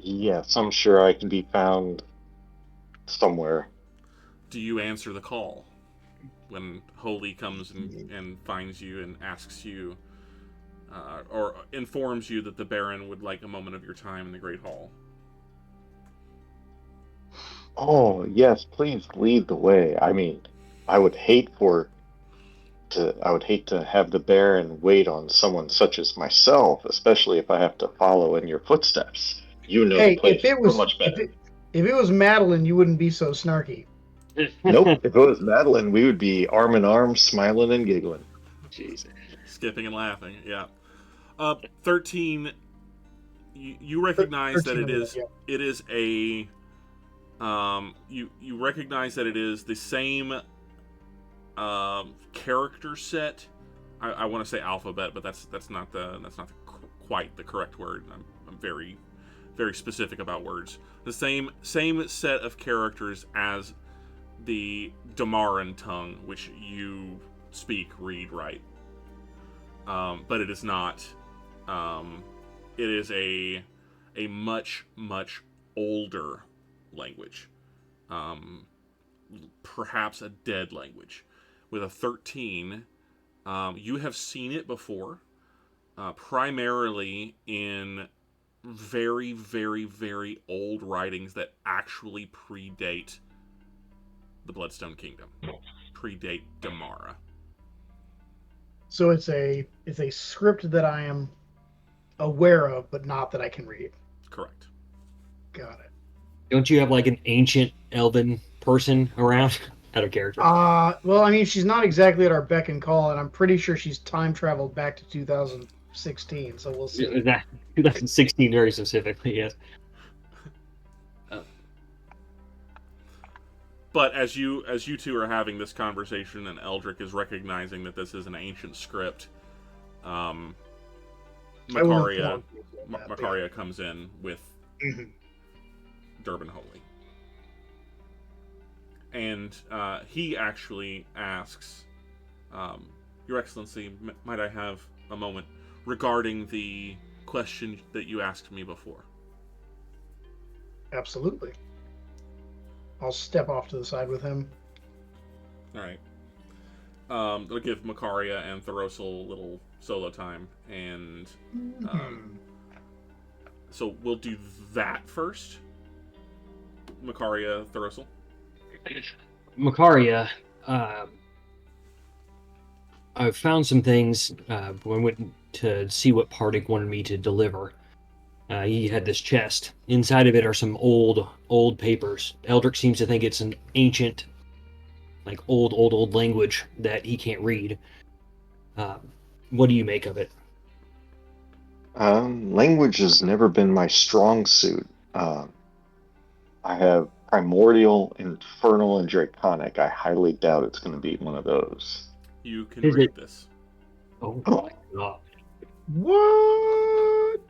Yes, I'm sure I can be found somewhere. Do you answer the call when Holy comes and finds you and asks you, or informs you that the Baron would like a moment of your time in the Great Hall? Oh, yes, please lead the way. I mean, I would hate to have the Baron wait on someone such as myself, especially if I have to follow in your footsteps. You know the place so much better. If it was Madeline, you wouldn't be so snarky. Nope. If it was Madeline, we would be arm in arm, smiling and giggling. Jeez. Skipping and laughing, yeah. 13, you recognize that it is a... you recognize that it is the same character set. I want to say alphabet, but that's not quite the correct word. I'm very, very specific about words. The same set of characters as the Damaran tongue, which you speak, read, write. But it is not. It is a much older language, perhaps a dead language. With a 13, you have seen it before, primarily in very, very, very old writings that actually predate the Bloodstone Kingdom, predate Damara. So it's a script that I am aware of, but not that I can read. Correct. Got it. Don't you have like an ancient elven person around? Out of character. Well, I mean, she's not exactly at our beck and call, and I'm pretty sure she's time traveled back to 2016. So we'll see. 2016, very specifically, yes. But as you two are having this conversation, and Eldrick is recognizing that this is an ancient script, Makaria comes in with Durbin Holy. And he actually asks, Your Excellency, might I have a moment regarding the question that you asked me before? Absolutely. I'll step off to the side with him. All right. I'll give Makaria and thoros'l a little solo time, and so we'll do that first. Makaria, thoros'l. Makaria, I found some things when I went to see what Pardic wanted me to deliver. He had this chest. Inside of it are some old papers. Eldrick seems to think it's an ancient, like old language that he can't read. What do you make of it? Language has never been my strong suit. I have Primordial, Infernal, and Draconic. I highly doubt it's going to be one of those. You can Is read it- this. Oh my god! What?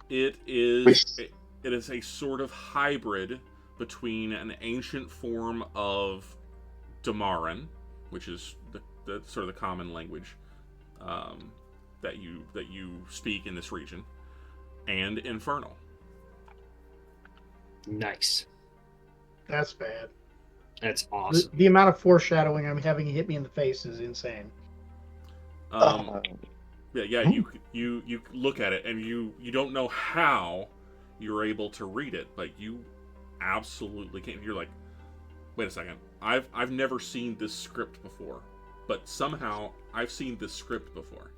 It is a sort of hybrid between an ancient form of Damaran, which is the sort of the common language that you speak in this region, and Infernal. Nice. That's bad. That's awesome. The amount of foreshadowing I'm having hit me in the face is insane. Yeah. You look at it and you don't know how you're able to read it, but you absolutely can. You're like, wait a second. I've never seen this script before, but somehow I've seen this script before.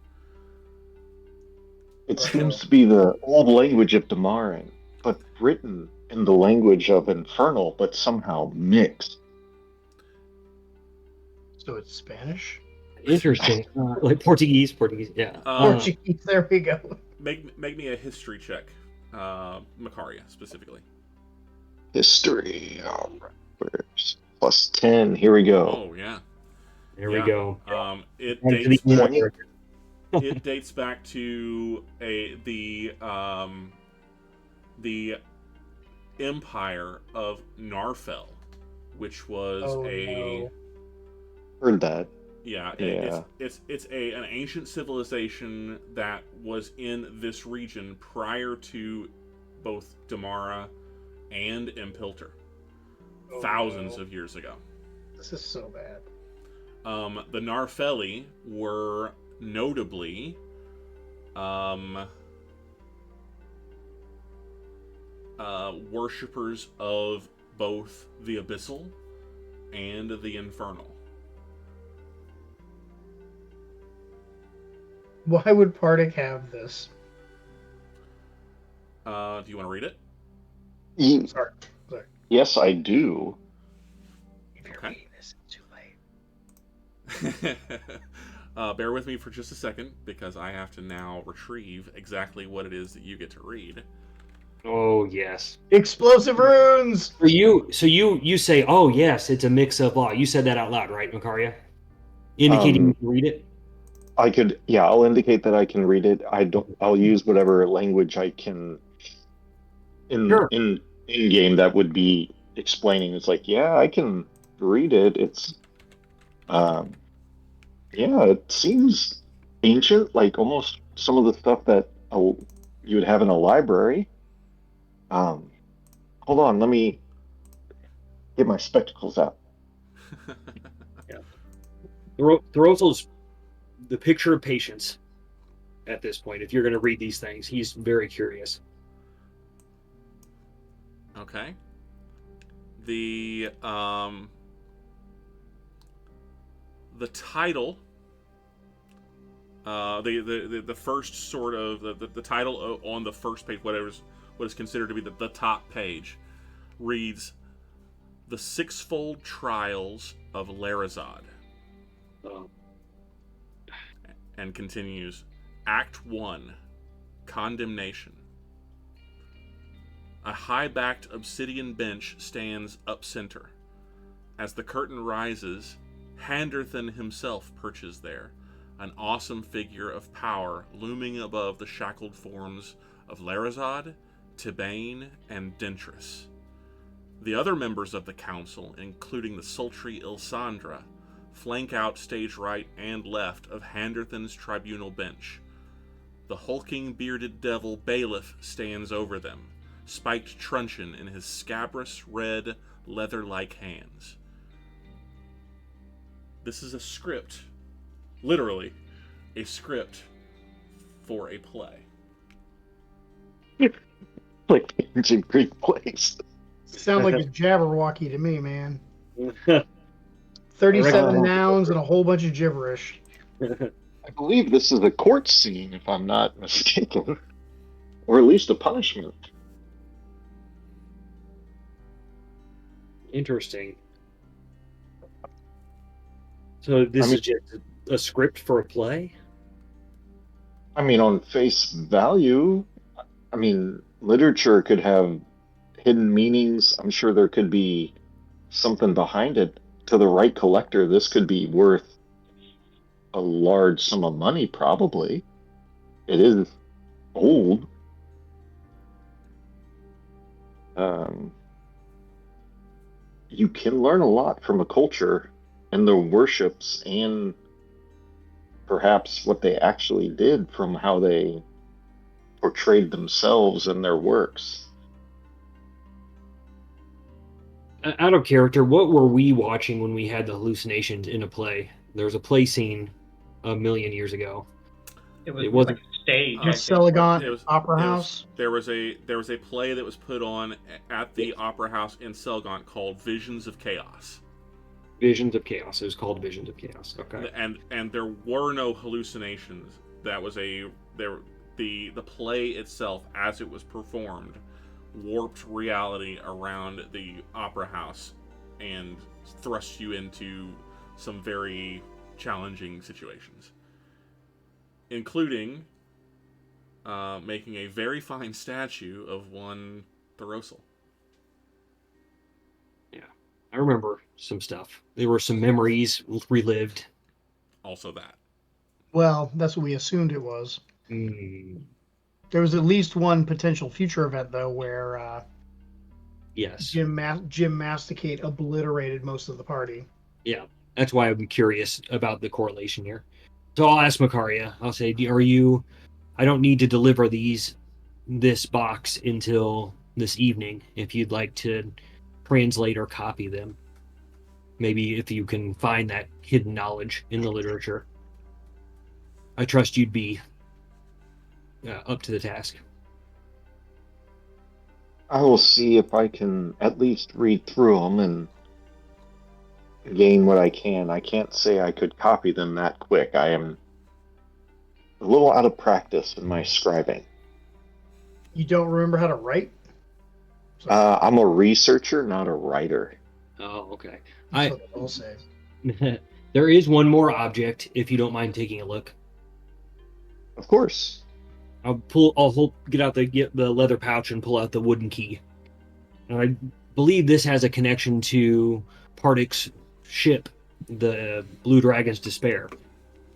It seems to be the old language of Damaran, but written in the language of Infernal, but somehow mixed. So it's Spanish? Interesting. Like Portuguese, yeah. Portuguese, there we go. Make me a history check, Macaria specifically. History. All right. Where's +10? Here we go. Oh yeah. There we go. It Back to the dates back, email. it dates back to the empire of Narfel, which was No. Heard that. Yeah. Yeah. It's an ancient civilization that was in this region prior to both Damara and Impilter, thousands of years ago. This is so bad. The Narfeli were notably worshippers of both the Abyssal and the Infernal. Why would Pardic have this? Do you want to read it? Sorry. Yes, I do. If you're Okay. reading this, it's too late. Bear with me for just a second, because I have to now retrieve exactly what it is that you get to read. Oh yes. Explosive runes! So you say, oh yes, it's a mix of law. You said that out loud, right, Macaria? Indicating you can read it. I could, yeah, I'll indicate that I can read it. I'll use whatever language I can Sure. in game that would be explaining. It's like, yeah, I can read it. It's, yeah, it seems ancient, like almost some of the stuff that you would have in a library. Hold on, let me get my spectacles out. Thoros'l's the picture of patience at this point. If you're going to read these things, he's very curious. Okay. The title, the first sort of the title on the first page, what is considered to be the top page, reads "The Sixfold Trials of Larazod," and continues, Act 1, Condemnation. A high-backed obsidian bench stands up center. As the curtain rises, Handerthan himself perches there, an awesome figure of power looming above the shackled forms of Larazod, Tibane, and Dentris. The other members of the council, including the sultry Ilsandra, flank out stage right and left of Handerthan's tribunal bench. The hulking bearded devil Bailiff stands over them, spiked truncheon in his scabrous red leather-like hands. This is a script, literally, a script for a play. Like ancient Greek place. Sound like a Jabberwocky to me, man. 37 reckon- nouns and a whole bunch of gibberish. I believe this is a court scene, if I'm not mistaken, or at least a punishment. Interesting. So this is just a script for a play? I mean, on face value, I mean, literature could have hidden meanings. I'm sure there could be something behind it. To the right collector, this could be worth a large sum of money, probably. It is old. Um, you can learn a lot from a culture and their worships and perhaps what they actually did from how they portrayed themselves in their works. Out of character, what were we watching when we had the hallucinations in a play? There was a play scene a million years ago. It was It more wasn't- like a stage. I think. Celadon Opera House. There was a play that was put on at the Opera House in Selgant called Visions of Chaos. Visions of Chaos. It was called Visions of Chaos. Okay. And there were no hallucinations. That was the play itself, as it was performed, warped reality around the Opera House and thrust you into some very challenging situations, including making a very fine statue of one thoros'l. I remember some stuff. There were some memories relived. Also that. Well, that's what we assumed it was. Mm, There was at least one potential future event, though, where yes. Jim Masticate obliterated most of the party. Yeah. That's why I'm curious about the correlation here. So I'll ask Makaria. I'll say, are you... I don't need to deliver this box until this evening. If you'd like to translate or copy them, maybe if you can find that hidden knowledge in the literature, I trust you'd be up to the task. I will see if I can at least read through them and gain what I can. I can't say I could copy them that quick. I am a little out of practice in my scribing. You don't remember how to write? I'm a researcher, not a writer. Oh, okay. That's what they'll say. There is one more object, if you don't mind taking a look. Of course. Get out the leather pouch and pull out the wooden key. And I believe this has a connection to Pardik's ship, the Blue Dragon's Despair.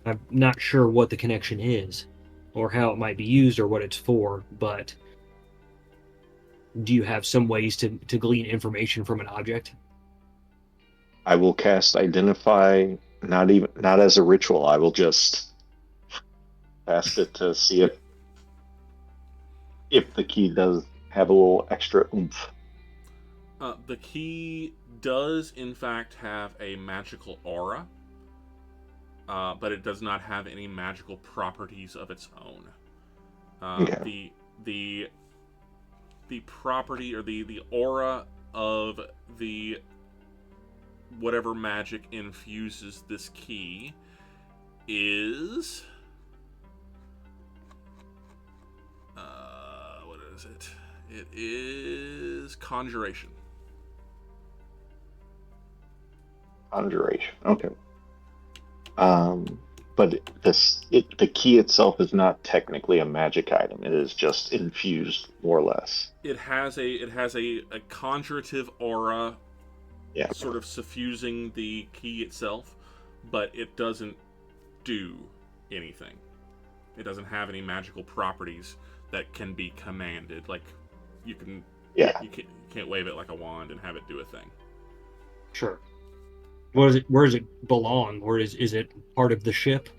I'm not sure what the connection is, or how it might be used, or what it's for, but do you have some ways to glean information from an object? I will cast Identify, not as a ritual. I will just cast it to see if the key does have a little extra oomph. The key does, in fact, have a magical aura, but it does not have any magical properties of its own. Okay. The property or the aura of the whatever magic infuses this key is what is it? It is conjuration. Conjuration. Okay. But the key itself is not technically a magic item. It is just infused, more or less. It has a conjurative aura, Yeah. sort of suffusing the key itself, but it doesn't do anything. It doesn't have any magical properties that can be commanded. Like you can't wave it like a wand and have it do a thing. Sure. Where does it belong? Or is it part of the ship?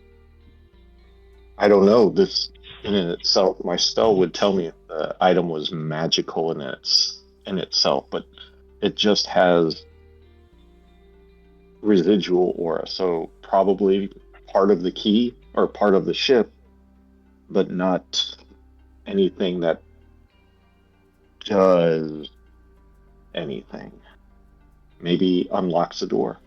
I don't know. This in itself, my spell would tell me if the item was magical in itself, but it just has residual aura. So probably part of the key or part of the ship, but not anything that does anything. Maybe unlocks a door.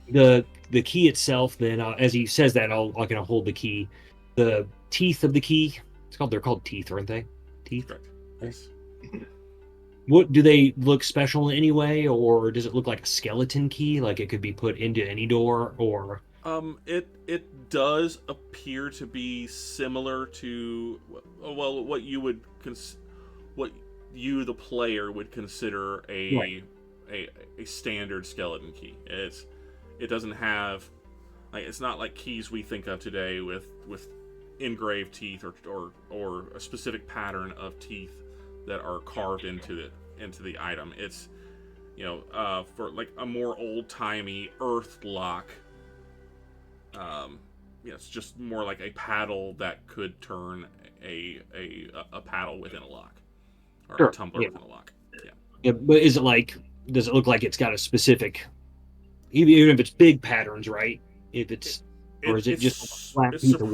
No. The key itself, then, as he says that, I'll kind of hold the key. The teeth of the key. They're called teeth, aren't they? Teeth. Correct. Yes. What do they look special in any way, or does it look like a skeleton key, like it could be put into any door, or? It does appear to be similar to, well, what you, the player, would consider Right. a standard skeleton key. It doesn't have, like, it's not like keys we think of today with engraved teeth or a specific pattern of teeth that are carved into the item. It's, for like a more old timey earth lock. It's just more like a paddle that could turn a paddle within a lock, or a Sure. tumbler Yeah. within a lock. Yeah. Yeah, but is it like? Does it look like it's got a specific? Even if it's big patterns, right? If it's, or is it just like a flat It's piece of wood?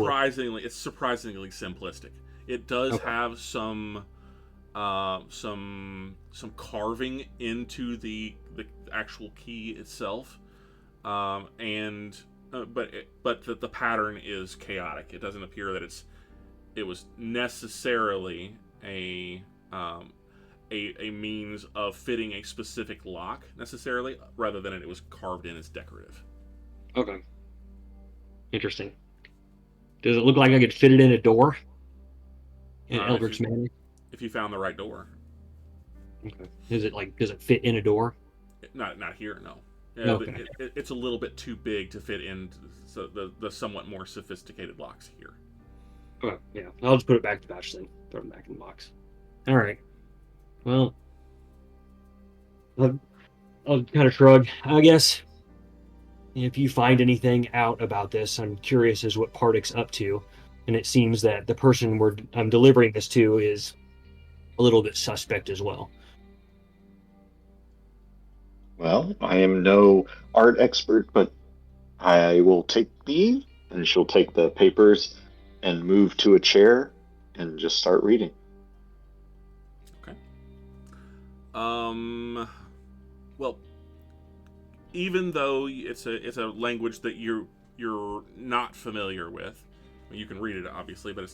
surprisingly simplistic. It does Okay. have some carving into the actual key itself, and but the pattern is chaotic. It doesn't appear that it was necessarily um, a means of fitting a specific lock necessarily, rather than it was carved in as decorative. Okay. Interesting. Does it look like I could fit it in a door in Uh, if you Eldritch Manor? if you found the right door. Okay. Is it like? Does it fit in a door? Not here, no. Okay. It's a little bit too big to fit in the somewhat more sophisticated locks here. Okay. Yeah. I'll just put it back to batch then. Throw it back in the box. All right. Well, I'll kind of shrug. I guess if you find anything out about this, I'm curious as what Pardik's up to. And it seems that the person I'm delivering this to is a little bit suspect as well. Well, I am no art expert, but I will take these, and she'll take the papers and move to a chair and just start reading. Okay. Well, even though it's a language that you're not familiar with, you can read it obviously, but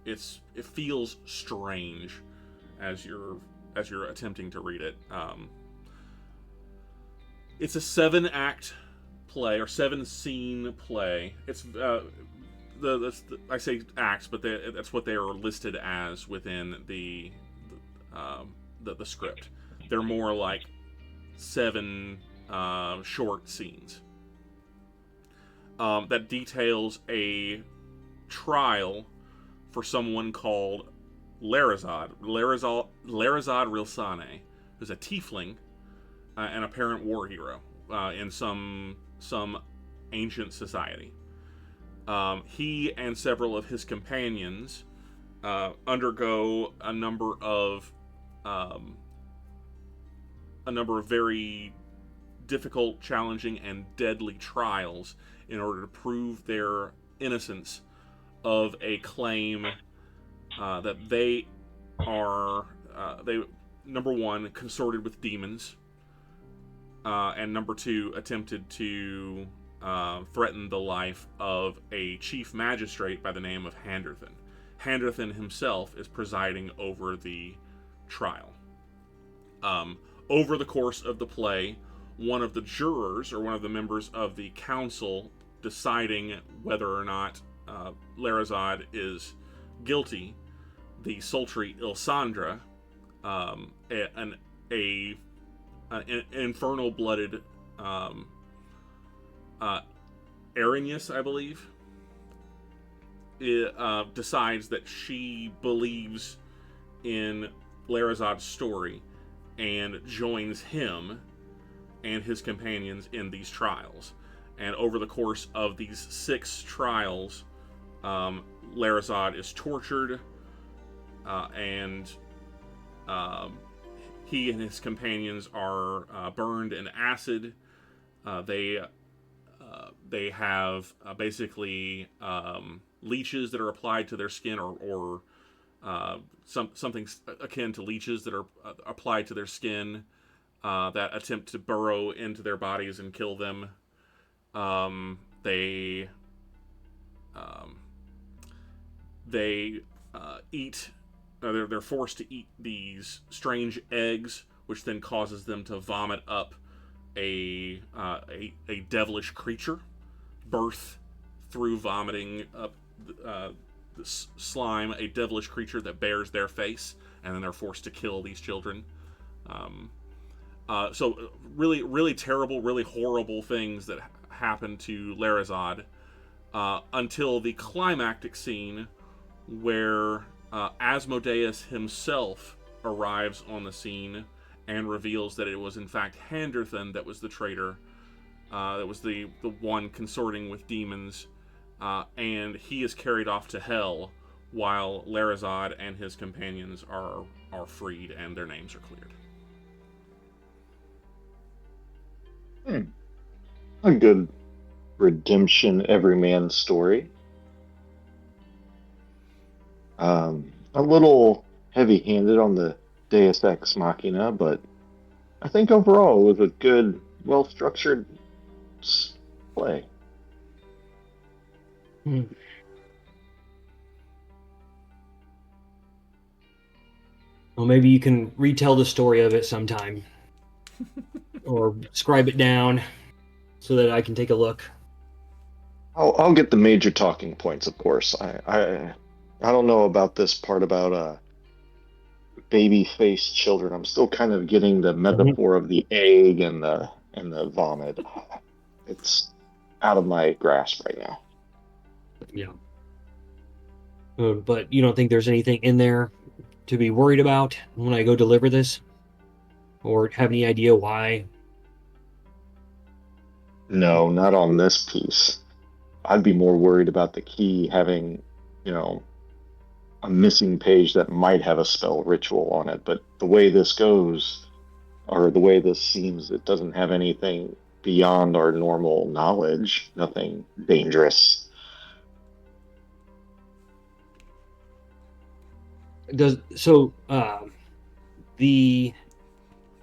it feels strange as you're attempting to read it. It's a 7-act play or 7-scene play. It's I say acts, but that's what they are listed as within the script. They're more like 7 short scenes that details a trial for someone called Larazod Rilsane, who's a tiefling, an apparent war hero in some ancient society. He and several of his companions undergo a number of very difficult, challenging, and deadly trials in order to prove their innocence of a claim that they are they number one consorted with demons, and number two attempted to threaten the life of a chief magistrate by the name of Handerthen. Handerthen himself is presiding over the trial. Over the course of the play, one of the jurors or one of the members of the council deciding whether or not Larazod is guilty, the sultry Ilsandra, an infernal-blooded Arrhenius, I believe, decides that she believes in Larazod's story and joins him and his companions in these trials. And over the course of these 6 trials, Larazod is tortured, and he and his companions are burned in acid. They have basically leeches that are applied to their skin, or something akin to leeches that are applied to their skin. that attempt to burrow into their bodies and kill them. They eat. They're forced to eat these strange eggs, which then causes them to vomit up a devilish creature, birth through vomiting up slime a devilish creature that bears their face, and then they're forced to kill these children. So really, really terrible, really horrible things that happen to Larazod until the climactic scene where Asmodeus himself arrives on the scene and reveals that it was in fact Handerthan that was the traitor, that was the one consorting with demons, and he is carried off to hell while Larazod and his companions are freed and their names are cleared. A good redemption everyman story. A little heavy-handed on the Deus Ex Machina, but I think overall it was a good, well-structured play. Well, maybe you can retell the story of it sometime, or scribe it down so that I can take a look. I'll get the major talking points, of course. I don't know about this part about baby-faced children. I'm still kind of getting the metaphor of the egg and the vomit. It's out of my grasp right now. Yeah. But you don't think there's anything in there to be worried about when I go deliver this? Or have any idea why? No, not on this piece. I'd be more worried about the key having, a missing page that might have a spell ritual on it. But the way this goes, or the way this seems, it doesn't have anything beyond our normal knowledge, nothing dangerous. The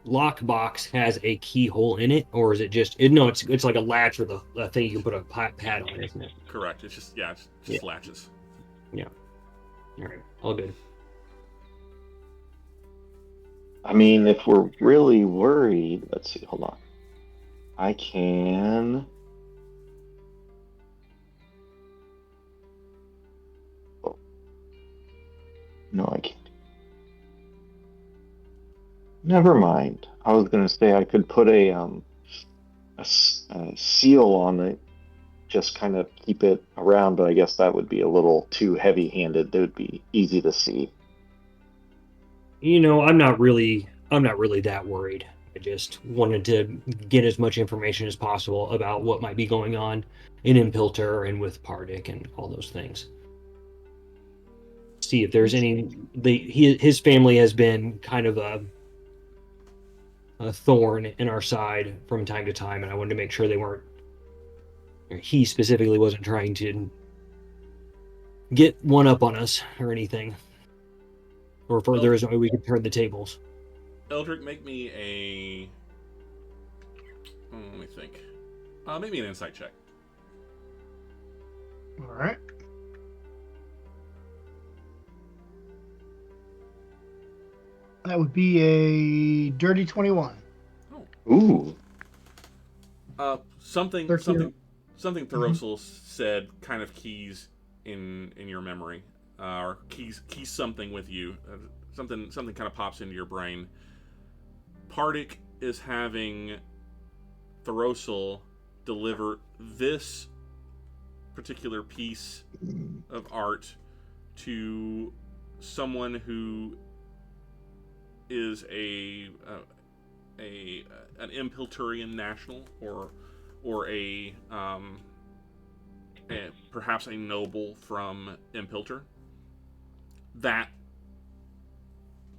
lockbox has a keyhole in it, or is it just no? It's like a latch with a thing you can put a pad on, isn't it? Correct. It's just latches. Yeah. All right. All good. I mean, if we're really worried, let's see. Hold on. I can. Oh. No, I can't. Never mind. I was gonna say I could put a seal on it, just kind of keep it around, but I guess that would be a little too heavy-handed. That would be easy to see. I'm not really that worried. I just wanted to get as much information as possible about what might be going on in Impilter and with Pardic and all those things. See if there's his family has been kind of a thorn in our side from time to time, and I wanted to make sure he specifically wasn't trying to get one up on us or anything, or if there is a way we could turn the tables. Eldrick, make me a. Let me think. Make me an insight check. All right. That would be a dirty 21. Oh. Ooh. Something 13. Something thoros'l said kind of keys in your memory, or keys something with you. Something kind of pops into your brain. Pardic is having thoros'l deliver this particular piece of art to someone who is an Impilturian national, or perhaps a noble from Impilter. That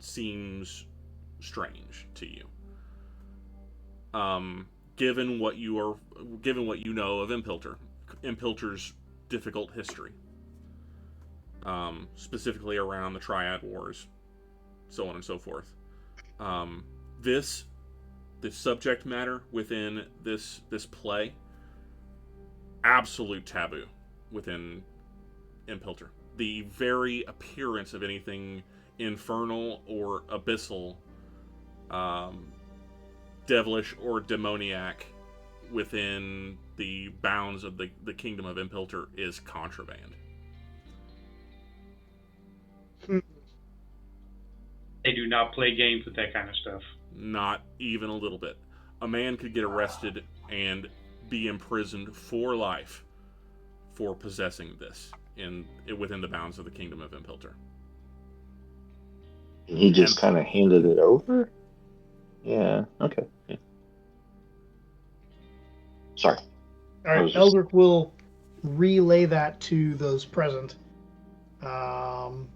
seems strange to you, given what you know of Impilter's difficult history, specifically around the Triad Wars, so on and so forth. This subject matter within this play, absolute taboo within Impilter. The very appearance of anything infernal or abyssal, devilish or demoniac within the bounds of the kingdom of Impilter is contraband. They do not play games with that kind of stuff. Not even a little bit. A man could get arrested and be imprisoned for life for possessing this within the bounds of the kingdom of Impilter. And he just kind of handed it over? Yeah, okay. Yeah. Sorry. All right, Eldrick will relay that to those present. On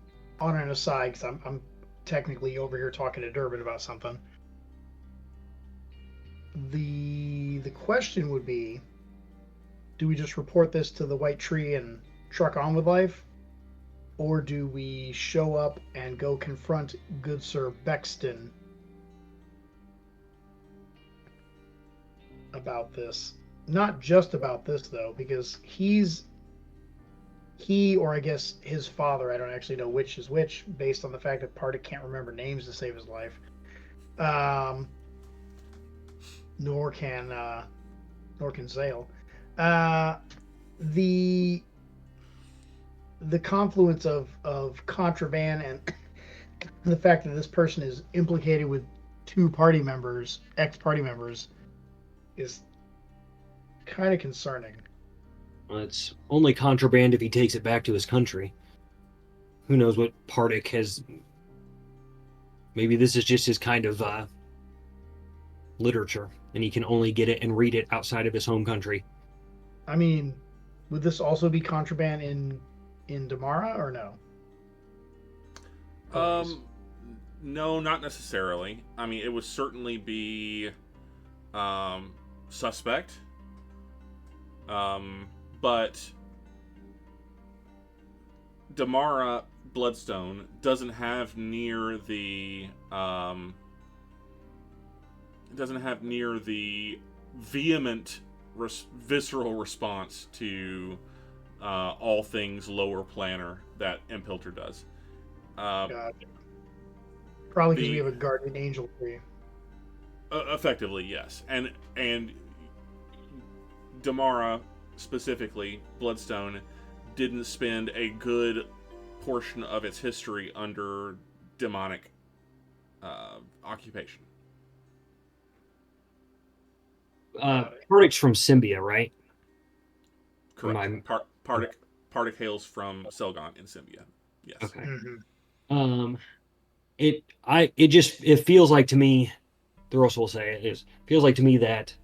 an aside, because I'm technically over here talking to Durbin about something. The question would be, do we just report this to the White Tree and truck on with life? Or do we show up and go confront good Sir Bexton about this? Not just about this, though, because he, or I guess his father, I don't actually know which is which, based on the fact that Pardic can't remember names to save his life. Nor can Zale. The confluence of contraband and the fact that this person is implicated with two party members, ex-party members, is kind of concerning. Well, it's only contraband if he takes it back to his country. Who knows what Pardic has... Maybe this is just his kind of literature, and he can only get it and read it outside of his home country. I mean, would this also be contraband in Damara, or no? No, not necessarily. I mean, it would certainly be suspect. But Damara Bloodstone doesn't have near the vehement visceral response to all things lower planar that Impilter does. Gotcha. Probably because we have a guardian angel tree. Effectively, yes, and Damara, specifically Bloodstone, didn't spend a good portion of its history under demonic occupation. Pardic's from Symbia, right? Correct. Pardic hails from Selgon in Symbia. Yes. Okay. Mm-hmm. It feels like to me, thoros'l will say it feels like to me that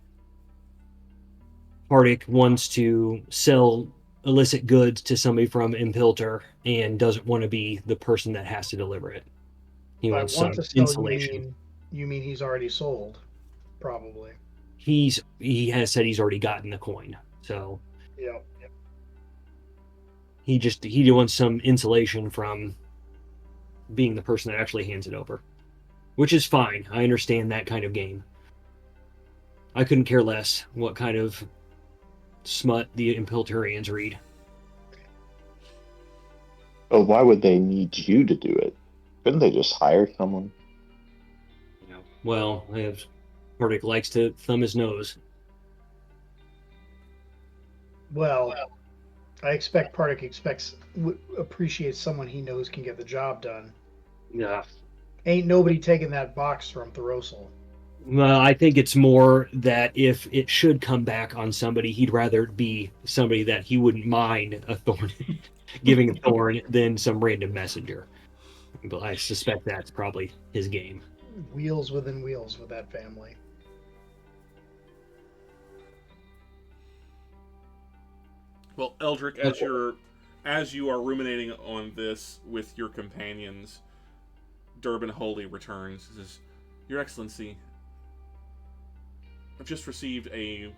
Pardic wants to sell illicit goods to somebody from Impilter and doesn't want to be the person that has to deliver it. He wants some insulation. You mean he's already sold? Probably. He has said he's already gotten the coin, so yeah. He wants some insulation from being the person that actually hands it over, which is fine. I understand that kind of game. I couldn't care less what kind of smut the Impilterians read. But why would they need you to do it? Couldn't they just hire someone? Well, Pardic likes to thumb his nose. Well, I expect Pardic appreciates someone he knows can get the job done. Yeah. Ain't nobody taking that box from thoros'l. Well, I think it's more that if it should come back on somebody, he'd rather it be somebody that he wouldn't mind a thorn giving a thorn than some random messenger. But I suspect that's probably his game. Wheels within wheels with that family. Well, Eldrick, as you are ruminating on this with your companions, Durbin Holy returns and says, "Your Excellency, I've just received a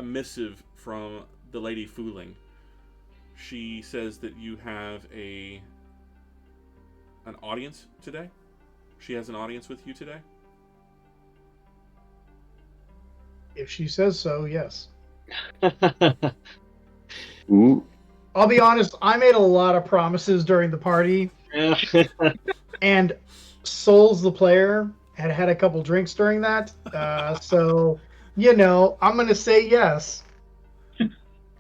missive from the Lady Fooling. She says that you have an audience today. She has an audience with you today." If she says so, yes. Ooh. I'll be honest, I made a lot of promises during the party, and Souls, the player, had a couple drinks during that. So, I'm going to say yes.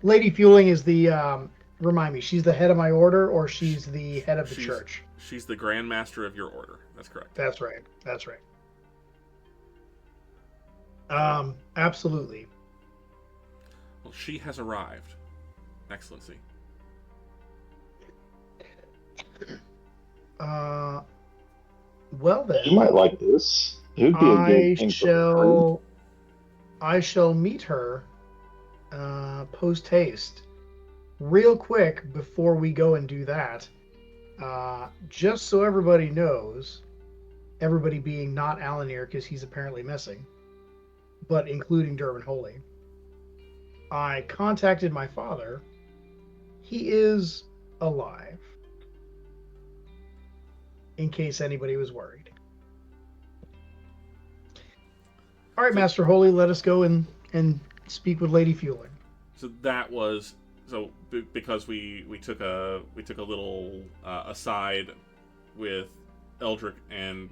Lady Fueling is the, remind me, she's the head of my order, or she's the head of the church? She's the Grand Master of your order. That's correct. That's right. That's right. Absolutely. Well, she has arrived, Excellency. Well then, You might like this. It would be a good thing for the group. I shall meet her post haste. Real quick before we go and do that, just so everybody knows, everybody being not Alanir because he's apparently missing, but including Durbin Holy, I contacted my father. He is alive, in case anybody was worried. All right, Master Holy, let us go and speak with Lady Fueling. So that was because we took a little aside with Eldrick and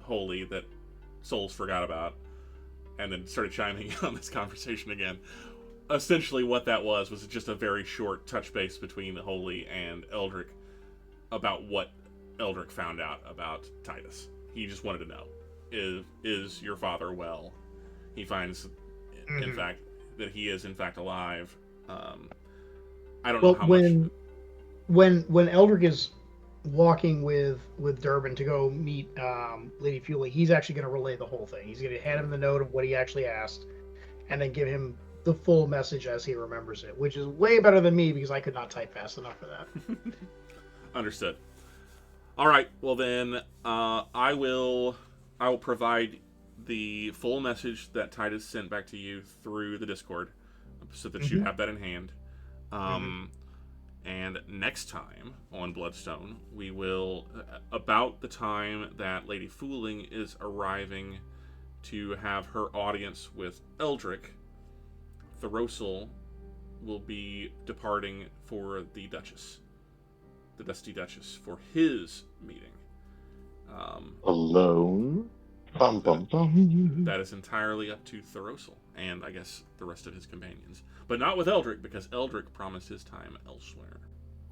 Holy that Souls forgot about, and then started chiming in on this conversation again. Essentially, what that was just a very short touch base between Holy and Eldrick about what Eldrick found out about Titus. He just wanted to know, is your father well? He finds, in fact, that he is in fact alive. I don't know how much. When Eldrick is walking with Durbin to go meet Lady Fueling, he's actually going to relay the whole thing. He's going to hand him the note of what he actually asked, and then give him the full message as he remembers it, which is way better than me because I could not type fast enough for that. Understood. All right. Well then, I will provide the full message that Titus sent back to you through the Discord, so that you have that in hand. And next time on Bloodstone, we will, about the time that Lady Fueling is arriving to have her audience with Eldrick, thoros'l will be departing for the Duchess, the Dusty Duchess, for his meeting. Alone? Bum, bum, bum. That is entirely up to thoros'l, and I guess the rest of his companions. But not with Eldrick, because Eldrick promised his time elsewhere.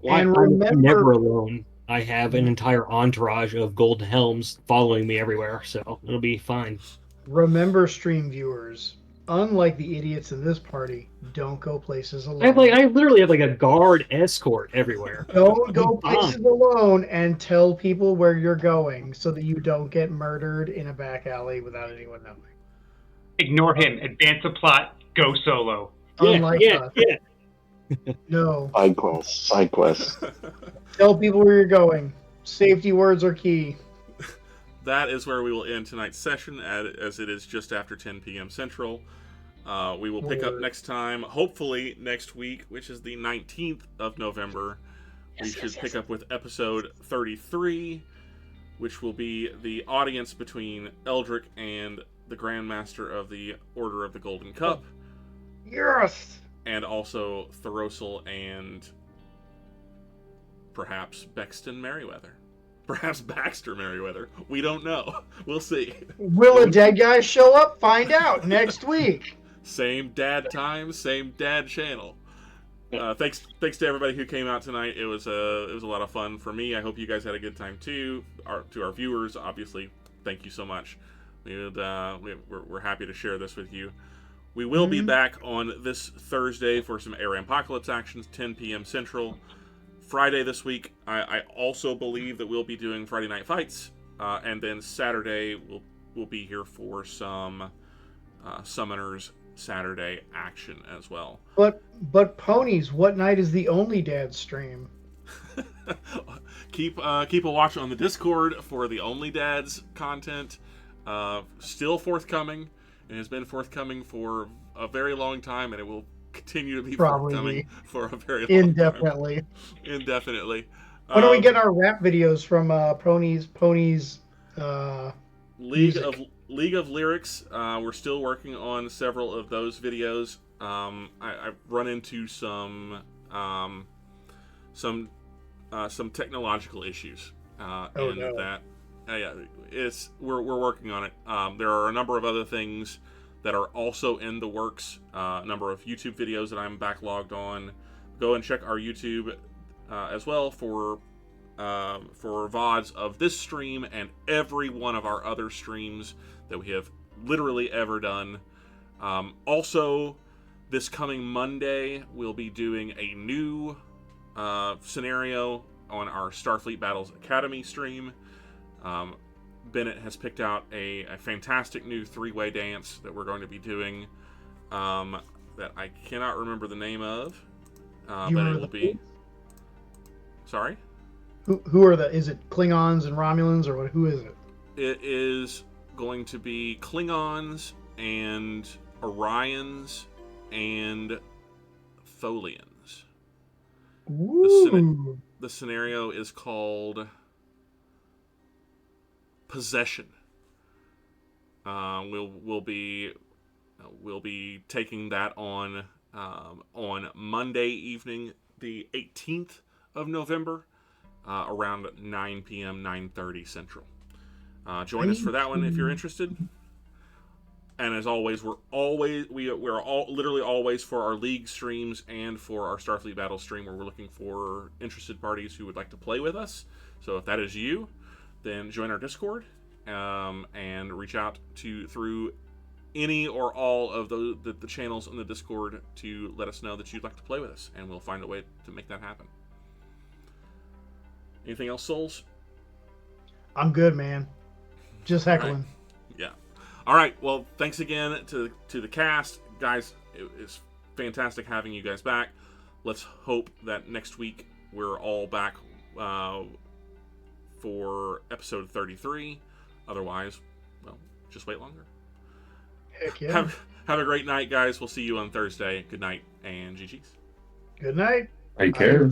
Well, And I'm remember- never alone. I have an entire entourage of golden helms following me everywhere, so it'll be fine. Remember, stream viewers, unlike the idiots in this party, don't go places alone. I literally have like a guard escort everywhere. Don't go Fine. places alone, and tell people where you're going so that you don't get murdered in a back alley without anyone knowing. Ignore him. Advance the plot. Go solo. Unlike us. Yeah. No. Side quest. Tell people where you're going. Safety words are key. That is where we will end tonight's session, as it is just after 10 p.m. Central. We will pick up next time, hopefully next week, which is the 19th of November. We should pick up with episode 33, which will be the audience between Eldrick and the Grandmaster of the Order of the Golden Cup. Yes! And also thoros'l and perhaps Bexton Merriweather. Perhaps Baxter Merriweather. We don't know. We'll see. Will a dead guy show up? Find out next week. Same dad time, same dad channel. Thanks to everybody who came out tonight. It was a lot of fun for me. I hope you guys had a good time too. To our viewers, obviously, thank you so much. We're happy to share this with you. We will be back on this Thursday for some Area Apocalypse actions, 10 p.m. Central. Friday this week, I also believe that we'll be doing Friday Night Fights, and then Saturday we'll be here for some Summoners Saturday action as well. But ponies, what night is the Only Dad stream? Keep a watch on the Discord for the Only Dads content. Still forthcoming. It has been forthcoming for a very long time, and it will continue to be forthcoming for a very long time. Indefinitely. When do we get our rap videos from Ponies League of League of Lyrics, we're still working on several of those videos. I've run into some technological issues Oh, in no. that. Yeah, we're working on it. There are a number of other things that are also in the works. A number of YouTube videos that I'm backlogged on. Go and check our YouTube as well for VODs of this stream and every one of our other streams that we have literally ever done. Also, this coming Monday, we'll be doing a new scenario on our Starfleet Battles Academy stream. Bennett has picked out a fantastic new three-way dance that we're going to be doing that I cannot remember the name of, Do you but it remember will the be... Sorry? Who are the? Is it Klingons and Romulans, or what? Who is it? It is going to be Klingons and Orions and Tholians. Ooh. The scenario is called Possession. We'll be taking that on Monday evening, the 18th of November, around 9 p.m. 9:30 Central. Join us for that one if you're interested. And as always, we're literally always for our League streams and for our Starfleet Battle stream, where we're looking for interested parties who would like to play with us. So if that is you, then join our Discord and reach out through any or all of the channels in the Discord to let us know that you'd like to play with us, and we'll find a way to make that happen. Anything else, Souls? I'm good, man. Just heckling. Yeah. All right. Well, thanks again to the cast, guys. It's fantastic having you guys back. Let's hope that next week we're all back for episode 33. Otherwise, well, just wait longer. Heck yeah. Have a great night, guys. We'll see you on Thursday. Good night and GG's. Good night. Take care.